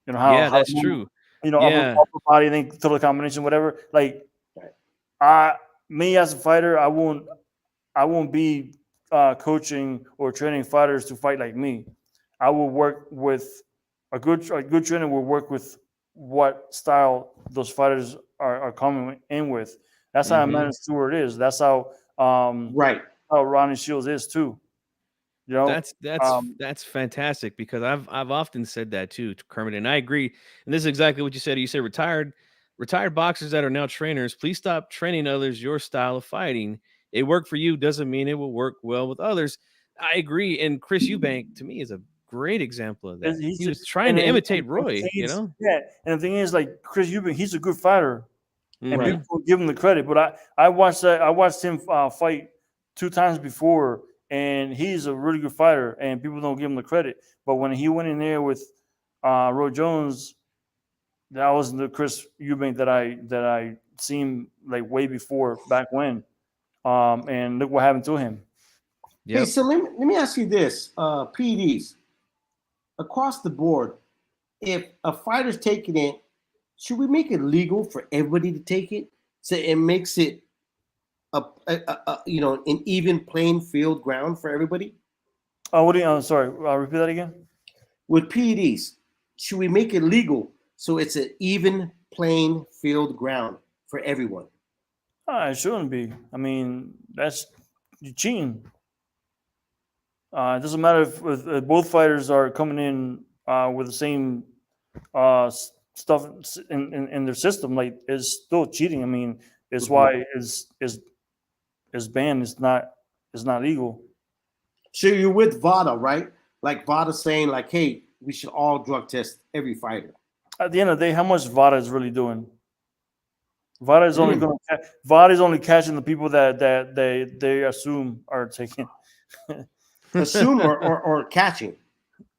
You know Yeah, how that's true. you know Yeah. upper body, then total combination, whatever. Like, me as a fighter, I won't be coaching or training fighters to fight like me. I will work with a good trainer. Will work with what style those fighters are coming in with. That's how Mhm. Amanda Stewart is. That's how Right. Ronnie Shields is too. You know, That's fantastic because I've often said that too to Kermit, and I agree. And this is exactly what you said. You said retired boxers that are now trainers, please stop training others your style of fighting. It worked for you doesn't mean it will work well with others. I agree. And Chris Eubank to me is a great example of that. he's He just, was trying to imitate and the Roy, thing you is, know? yeah. And the thing is, like Chris Eubank, he's a good fighter, and Right. Mhm. people give him the credit. But I watched that. I watched him fight 2 times before, and he's a really good fighter, and people don't give him the credit. But when he went in there with Roy Jones, that was the Chris Eubank that I seen like way before back when. And look what happened to him. Hey, Yep. so let me ask you this: PDs across the board. If a fighter's taking it, should we make it legal for everybody to take it, so it makes it an even playing field ground for everybody? What do you? Sorry, repeat that again. With PEDs, should we make it legal so it's an even playing field ground for everyone? It shouldn't be. I mean, that's you cheating. It doesn't matter if both fighters are coming in with the same stuff in their system. Like, it's still cheating. I mean, it's Mhm. why is banned. It's not legal. So you're with VADA, right? Like VADA saying, like, hey, we should all drug test every fighter. At the end of the day, how much VADA is really doing? VADA is only Mm. going. VADA is only catching the people that they assume are taking. Assume or catching.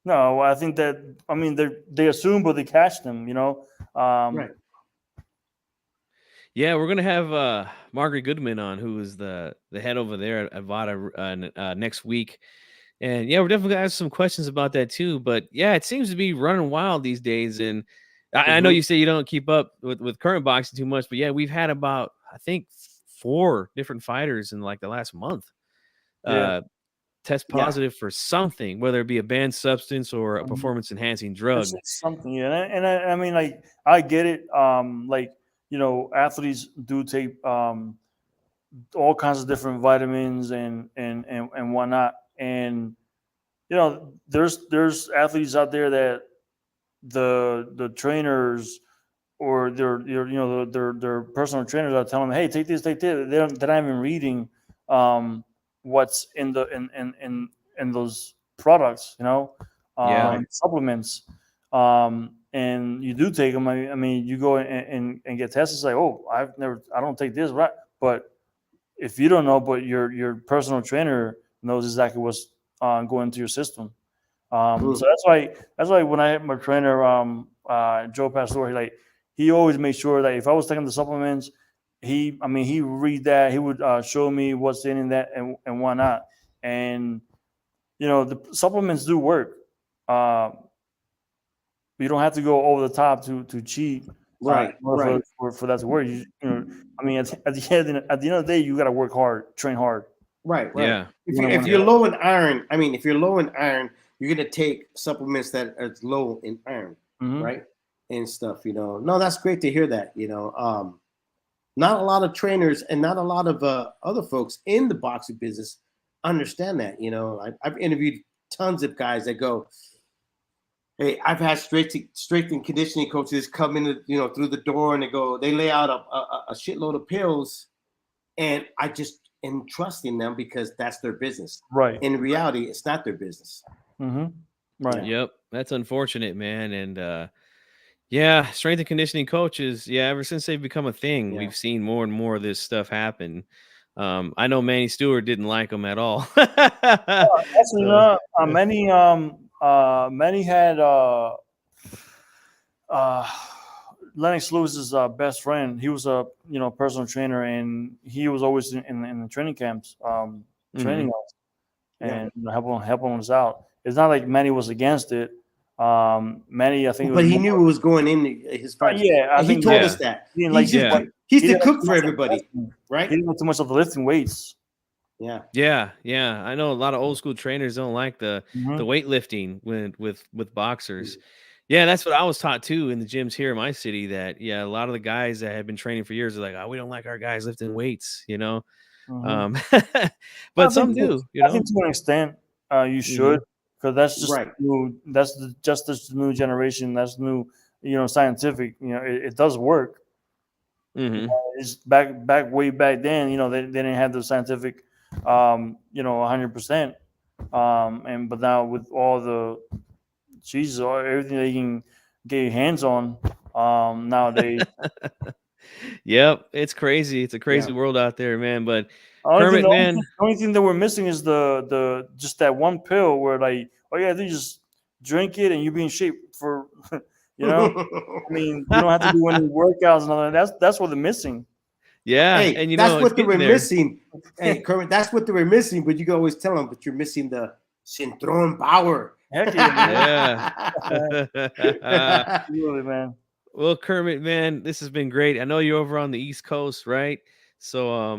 No, I think that, I mean, they assume, but they catch them. You know. Right. Yeah, we're gonna have Margaret Goodman on, who is the head over there at VADA next week. And yeah, we're definitely gonna ask some questions about that too. But yeah, it seems to be running wild these days. And I know Mhm. you say you don't keep up with current boxing too much, but yeah, we've had about I think 4 different fighters in like the last month Yeah. test Yeah. positive for something, whether it be a banned substance or a Mhm. performance enhancing It's drug. just something, yeah. I mean, like, I get it. Like, you know, athletes do take all kinds of different vitamins and whatnot, and you know, there's athletes out there that the trainers or their you know their personal trainers are telling them, hey, take this, take this. They're not even reading what's in the in those products, you know, Yeah. supplements. And you do take them. I mean, you go and get tested. It's like, oh, I don't take this, right? But if you don't know, but your personal trainer knows exactly what's going into your system. Mm. So that's why when I had my trainer, Joe Pastore, he always made sure that if I was taking the supplements, he would read that, he would show me what's in that and whatnot. And you know, the supplements do work. You don't have to go over the top to cheat. Right. In order Right. for that to work. You know, I mean, at the end of the day, you got to work hard, train hard. Right. Right. Yeah. If you're low in iron, I mean, if you're low in iron, you're gonna take supplements that are low in iron, Mhm. right? And stuff. No, that's great to hear that. Not a lot of trainers and not a lot of other folks in the boxing business understand that. I've interviewed tons of guys that go, hey, I've had strength and conditioning coaches come in, through the door, and they lay out a shitload of pills, and I just am trusting them because that's their business. Right. In reality, it's not their business. Mm-hmm. Right. Yep, that's unfortunate, man. And yeah, strength and conditioning coaches, yeah, ever since they've become a thing, Yeah. we've seen more and more of this stuff happen. I know Manny Stewart didn't like them at all. Actually, So, Manny had uh, Lennox Lewis's best friend. He was a personal trainer, and he was always in the training camps, training us and helping us out. It's not like Manny was against it. Manny, I think, but he knew it was going in his fight. yeah, and he told us that. He didn't like he's the cook for everybody, right? He didn't like too much of the lifting weights. Yeah. I know a lot of old school trainers don't like the weightlifting with boxers. Yeah, that's what I was taught too in the gyms here in my city. That a lot of the guys that have been training for years are like, oh, we don't like our guys lifting weights, but some do. I think to an extent, you should, because that's just new. That's just this new generation. That's new, scientific. It does work. It's way back then. They didn't have the scientific, 100%. But now with all the everything they can get your hands on nowadays. Yep, it's crazy. It's a crazy world out there, man. But Kermit, man, the only thing that we're missing is the just that one pill where like, oh yeah, they just drink it and you be in shape for, I mean, you don't have to do any workouts and all that. That's what they're missing. Yeah, hey, and that's what they were missing. Hey, Kermit, that's what they were missing. But you can always tell them, but you're missing the Cintron power. Heck yeah, really, man. Well, Kermit, man, this has been great. I know you're over on the East Coast, right? So,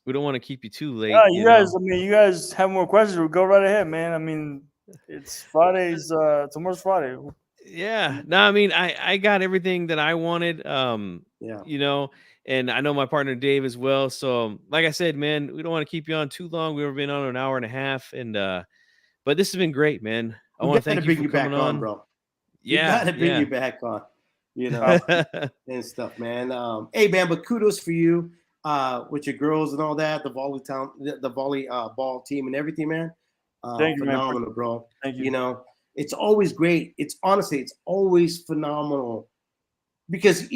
we don't want to keep you too late. Yeah, you guys. I mean, you guys have more questions? We'll go right ahead, man. I mean, it's Fridays. Tomorrow's Friday. Yeah. No, I mean, I got everything that I wanted. And I know my partner Dave as well. So, like I said, man, we don't want to keep you on too long. We've been on an hour and a half, and but this has been great, man. I want to thank you for coming on, bro. Yeah, gotta bring you back on, and stuff, man. Hey, man, but kudos for you with your girls and all that, the volleyball team and everything, man. Thank you, phenomenal, man. bro. Thank you. It's always great. It's always phenomenal because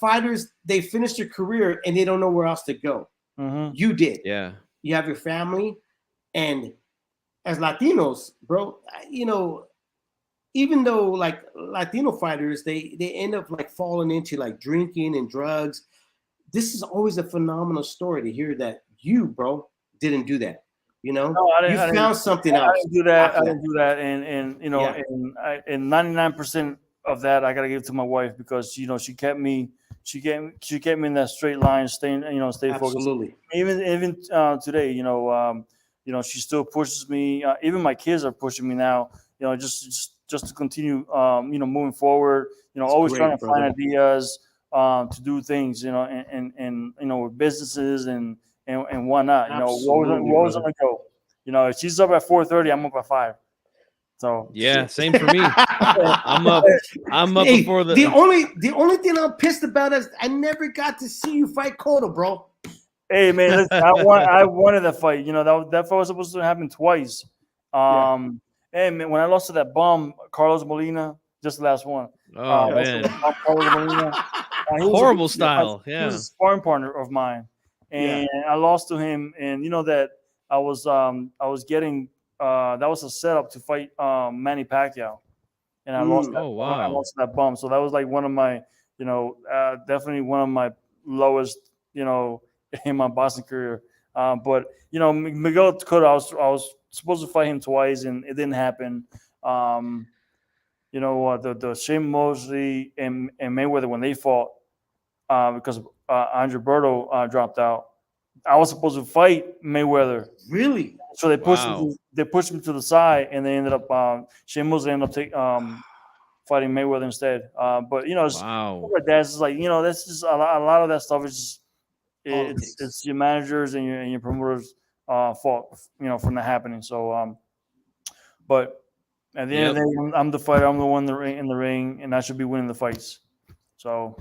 fighters, they finish their career and they don't know where else to go. You did, You have your family, and as Latinos, bro, even though like Latino fighters, they end up like falling into like drinking and drugs. This is always a phenomenal story to hear that you, bro, didn't do that. You found something else. I didn't do that. And and 99% of that I gotta give to my wife because she kept me in that straight line, stay focused. Absolutely. Even today, she still pushes me. Even my kids are pushing me now. Just to continue, moving forward. Always trying to find ideas to do things. And with businesses and whatnot. What was I gonna go? If she's up at 4:30, I'm up at 5. So yeah, same for me. I'm up before the only thing I'm pissed about is I never got to see you fight Cotto, bro. Hey man, listen, I wanted that fight. That fight was supposed to happen twice. Hey man, when I lost to that bum, Carlos Molina, just the last one. Oh man, Carlos Molina. Horrible style. He was a sparring partner of mine, and I lost to him. And that I was getting that was a setup to fight Manny Pacquiao, and I lost. I lost that bum. So that was like one of my, definitely one of my lowest, in my boxing career. But Miguel Cotto, I was supposed to fight him twice, and it didn't happen. The Shane Mosley and Mayweather when they fought, because Andre Berto dropped out. I was supposed to fight Mayweather. Really? So they pushed me to the side, and they ended up Shane Mosley ended up fighting Mayweather instead. But that's like that's just a lot of that stuff is just it's your managers and your promoters fault, from that happening. So but at the end of the day, I'm the fighter. I'm the one in the ring, and I should be winning the fights. So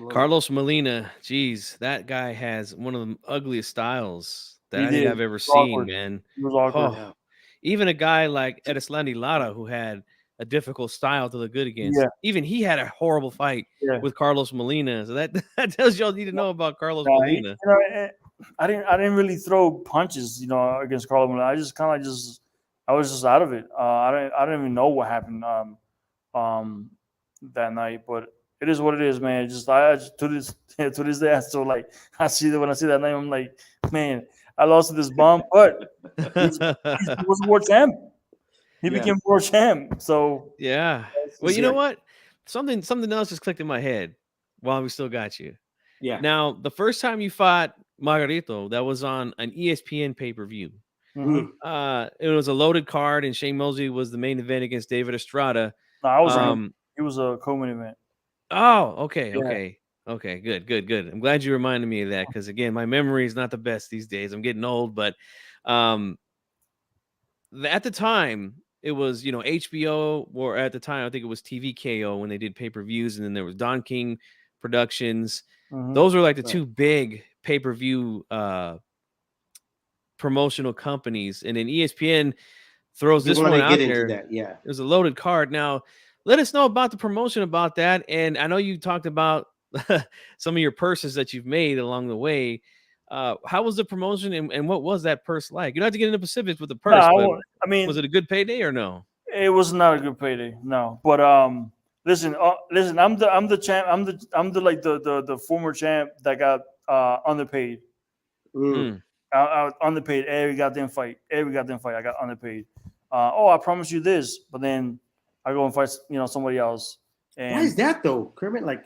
Carlos Molina, geez, that guy has one of the ugliest styles that He I think did. I've ever It was seen, awkward. man. It was awkward. Oh, even a guy like Erislandy Lara, who had a difficult style to look good against, Yeah. even he had a horrible fight Yeah. with Carlos Molina. So that tells you all you need to know about Carlos Molina. I didn't really throw punches, against Carlos Molina. I just kind of I was just out of it. I didn't even know what happened that night, but it is what it is, man. I just to this day, I still like when I see that name, I'm like, man, I lost to this bum, but he was a world champ. He became world champ. So yeah. Well, you know what? Something else just clicked in my head while we still got you. Yeah. Now, the first time you fought Margarito, that was on an ESPN pay-per-view. Mhm. It was a loaded card, and Shane Mosley was the main event against David Estrada. No, I was he was a co-main event. Oh, okay, Yeah. okay, good. I'm glad you reminded me of that because again, my memory is not the best these days. I'm getting old, but at the time it was HBO, or at the time I think it was TVKO when they did pay-per-views, and then there was Don King Productions. Those were like the two big pay-per-view promotional companies, and then ESPN throws this one out there. Yeah, it was a loaded card. Now, let us know about the promotion about that. And I know you talked about some of your purses that you've made along the way. How was the promotion, and what was that purse like? You don't have to get into specifics with the purse, but I mean, was it a good payday or no? It was not a good payday, no. But listen, I'm the champ. I'm the like the former champ that got underpaid. I underpaid every goddamn fight. I got underpaid. I promise you this, but then I go and fight somebody else. And why is that though, Kermit? Like,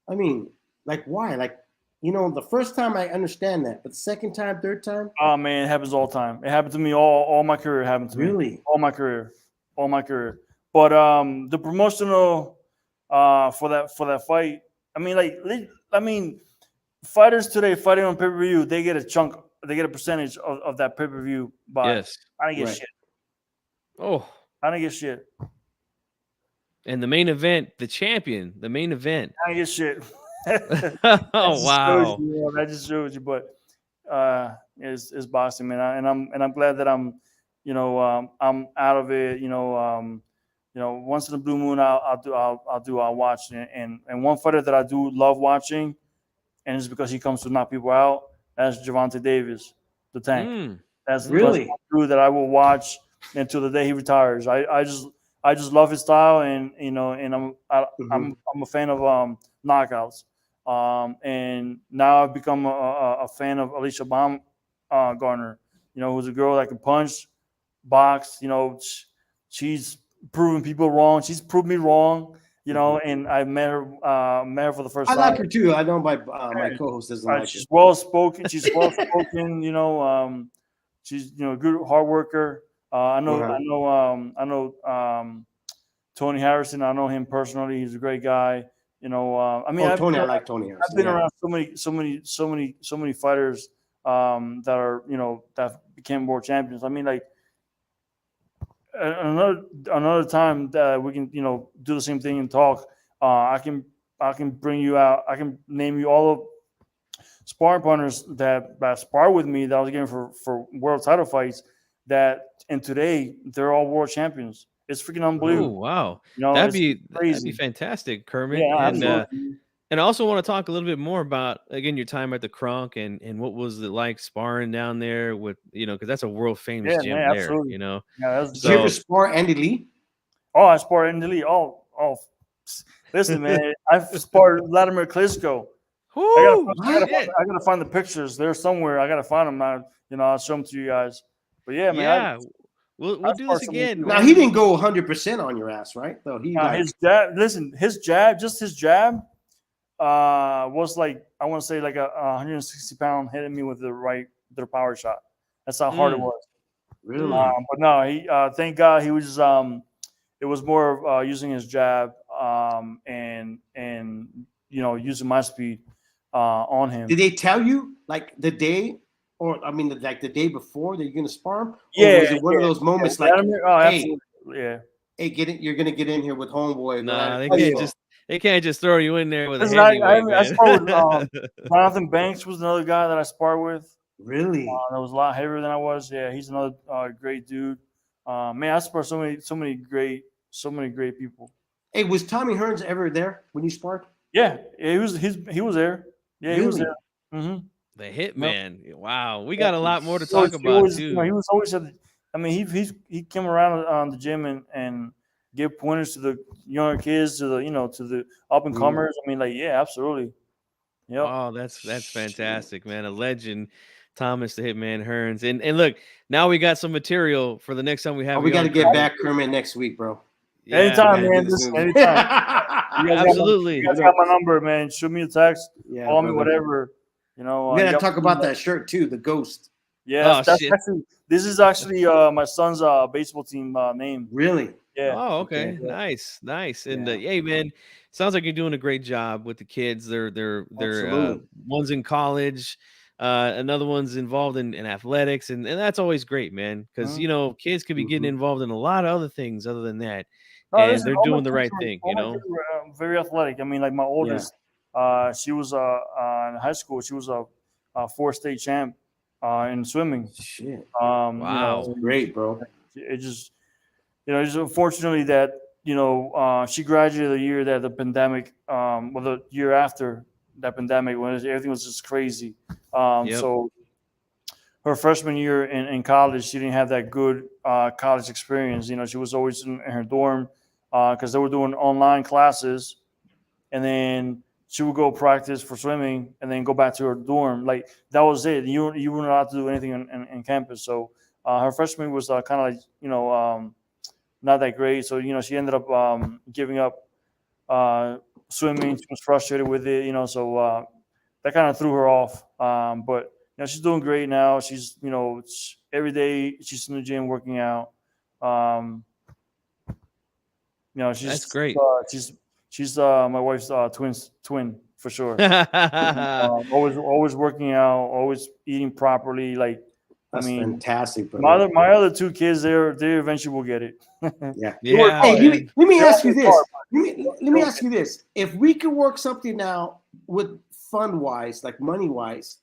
I mean, like why? Like, the first time I understand that, but the second time, third time, oh man, it happens all the time. It happened to me all my career. It happened to me all my career. But the promotional for that fight, I mean, fighters today fighting on pay-per-view, they get a percentage of that pay-per-view. But Yes. I didn't get shit. Oh, I didn't get shit. And the main event, the champion, the main event. I didn't get shit. Oh wow! That just shows you, but it's boxing, man. I'm glad that I'm out of it. Once in a blue moon, I'll watch it. And one fighter that I do love watching, and it's because he comes to knock people out. That's Gervonta Davis, the Tank. That's one dude that I will watch until the day he retires. I just love his style, and I'm a fan of knockouts. And now I've become a fan of Alicia Baumgartner, who's a girl that can punch, box. She's proven people wrong. She's proved me wrong, and I met her for the first time. I like her too. I know my co-host doesn't like her. She's well spoken. She's she's good hard worker. I know Tony Harrison. I know him personally. He's a great guy. Tony. I like Tony Harrison. I've been around so many fighters that are that became world champions. I mean, like another time that we can do the same thing and talk. I can bring you out. I can name you all of sparring partners that spar with me that I was getting for world title fights. And today they're all world champions. It's freaking unbelievable. Oh wow! That'd be fantastic, Kermit. Yeah, and I also want to talk a little bit more about again your time at the Kronk and what was it like sparring down there with because that's a world famous gym there. Absolutely. Did you ever spar Andy Lee? Oh, I sparred Andy Lee. Oh, listen, man, I've sparred Vladimir Klitschko. I gotta find the pictures. They're somewhere. I gotta find them. I'll show them to you guys. But yeah, man. Yeah. We'll do this again. Now he didn't go 100% on your ass, right? Though his jab. Listen, his jab was like I want to say like a 160-pound hitting me with the power shot. That's how hard it was. Really? But no, he thank God he was. It was more of using his jab and using my speed on him. Did they tell you like the day? Or like the day before that you're gonna spar him? Or was it one of those moments absolutely. Hey, get it. You're gonna get in here with homeboy. Nah, they can't They can't just throw you in there with a Listen, heavyweight, I man. sparred with Jonathan Banks was another guy that I sparred with. Really? That was a lot heavier than I was. Yeah, he's another great dude. Man, I sparred so many great people. Hey, was Tommy Hearns ever there when you sparred? Yeah, he was there. Yeah, he was Really? there. Mm-hmm. The Yep. Hitman. Wow, we got a lot more to He always- talk he about always, too. You know, he was always at the, I mean, he came around the gym and give pointers to the younger kids, to the up and comers. I mean, like, yeah, absolutely. Yep. Oh, that's fantastic, man. A legend, Thomas the Hitman Hearns. And look, now we got some material for the next time we have Oh, we you got to on, get Kermit. back Kermit next week, bro. Yeah, Anytime, gotta man. do this Just movie. anytime. absolutely. You guys got my number, man. Shoot me a text. Yeah, Call me, brother. whatever. You know. We you got to got talk my about number. that shirt too, the ghost. Yeah, Oh, that's shit. actually. This is actually my son's baseball team name. Really? Yeah. Oh, okay. Okay. Nice. And Yeah. hey, man, sounds like you're doing a great job with the kids. They're Absolutely. one's in college, another one's involved in athletics, and that's always great, man. Because Mhm. kids could be getting involved in a lot of other things other than that, No, and listen, they're all my doing the kids right were- thing. all my kids were, very athletic. I mean, like my Yeah. oldest, she was in high school. She was a 4-state champ in swimming. Shit. Wow. Great, bro. It just, just unfortunately that she graduated the year that the pandemic, well, the year after that pandemic when everything was just crazy. Yep. So her freshman year in college, she didn't have that good college experience. She was always in her dorm because they were doing online classes, and then she would go practice for swimming and then go back to her dorm. Like that was it. You weren't allowed to do anything in campus. So her freshman was kind of like not that great. So she ended up giving up swimming. She was frustrated with it. So that kind of threw her off. But she's doing great now. She's every day she's in the gym working out. She's That's great. She's my wife's twin for sure. Always working out, always eating properly. Like That's fantastic, bro. my other two kids, they eventually will get it. Yeah. Yeah. Hey, let me ask you They're this. hard, Let me ask you this. If we could work something out with fund wise, like money wise,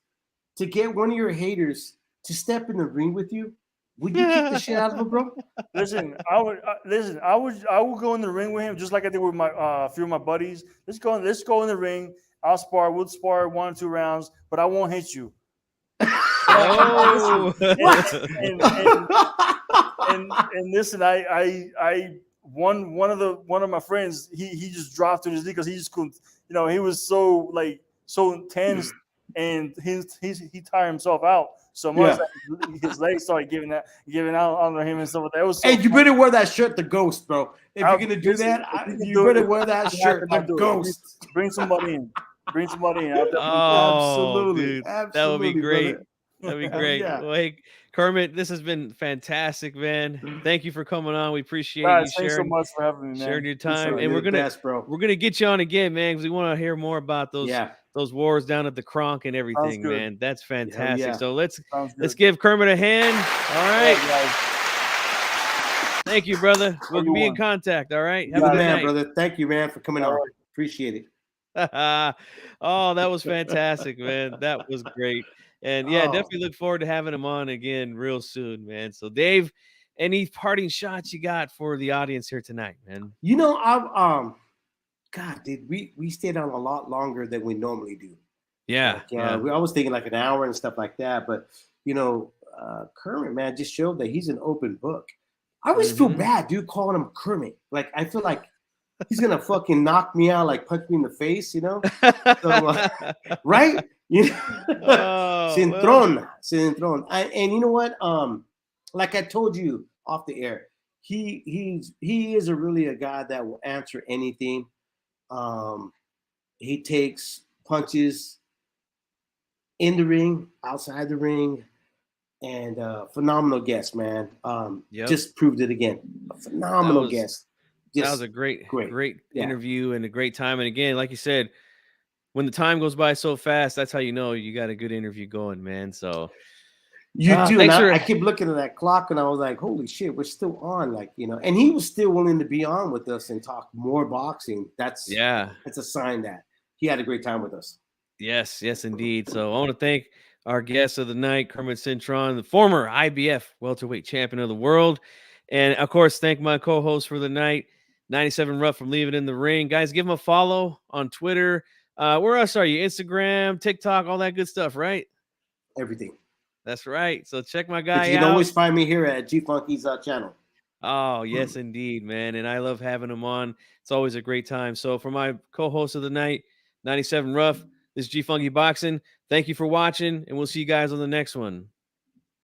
to get one of your haters to step in the ring with you, would you kick the shit out of him, bro? Listen, I would go in the ring with him just like I did with my a few of my buddies. Let's go in the ring. We'll spar 1 or 2 rounds, but I won't hit you. Oh. And listen, one of my friends, he just dropped to his knee because he just couldn't, he was so intense, and he tired himself out so much that his legs started giving out under him and stuff like that. It was so Hey, you funny. better wear that shirt, the ghost, bro. If you're gonna do that, you better wear that shirt, the ghost. Bring somebody in. Oh, Absolutely. dude, that would be Absolutely, great. brother. That'd be Hell great. yeah. Well, hey, Kermit, this has been fantastic, man. Thank you for coming on. We appreciate Guys, you thanks so sharing, much for having me, man. sharing your Appreciate time, it. and You're the best, bro. we're gonna get you on again, man, because we want to hear more about those wars down at the Kronk and everything, good. man. That's fantastic. yeah. So let's Sounds good. give Kermit a hand. All All right. guys. Thank you, brother. We'll be in Everyone. contact. All right. Have You're a the good man, night. brother. Thank you, man, for coming All on. right. Appreciate it. Oh, that was fantastic, man. That was great. And yeah, Oh. definitely look forward to having him on again real soon, man. So Dave, any parting shots you got for the audience here tonight, man? God, dude, we stayed on a lot longer than we normally do. Yeah. I was thinking like an hour and stuff like that, but Kermit, man, just showed that he's an open book. I always feel bad, dude, calling him Kermit. Like I feel like he's gonna fucking knock me out, like punch me in the face, So, right? Oh, Cintron. And you know what? Like I told you off the air, he is really a guy that will answer anything. He takes punches in the ring, outside the ring, and phenomenal guest, man. Just proved it again. A phenomenal guest. That was a great interview and a great time. And again, like you said, when the time goes by so fast, that's how you know you got a good interview going, man. So You do. And Thanks for I kept looking at that clock and I was like, holy shit, we're still on. Like, you know, and he was still willing to be on with us and talk more boxing. That's a sign that he had a great time with us. Yes, indeed. So I want to thank our guest of the night, Kermit Cintron, the former IBF welterweight champion of the world. And of course, thank my co-host for the night, 97 Rough from Leave It in the Ring. Guys, give him a follow on Twitter. Where else are you? Instagram, TikTok, all that good stuff, right? Everything. That's right. So check my guy out. You can always find me here at G Funky's channel. Oh, yes, indeed, man. And I love having him on. It's always a great time. So for my co-host of the night, 97 Rough, this is G Funky Boxing. Thank you for watching, and we'll see you guys on the next one.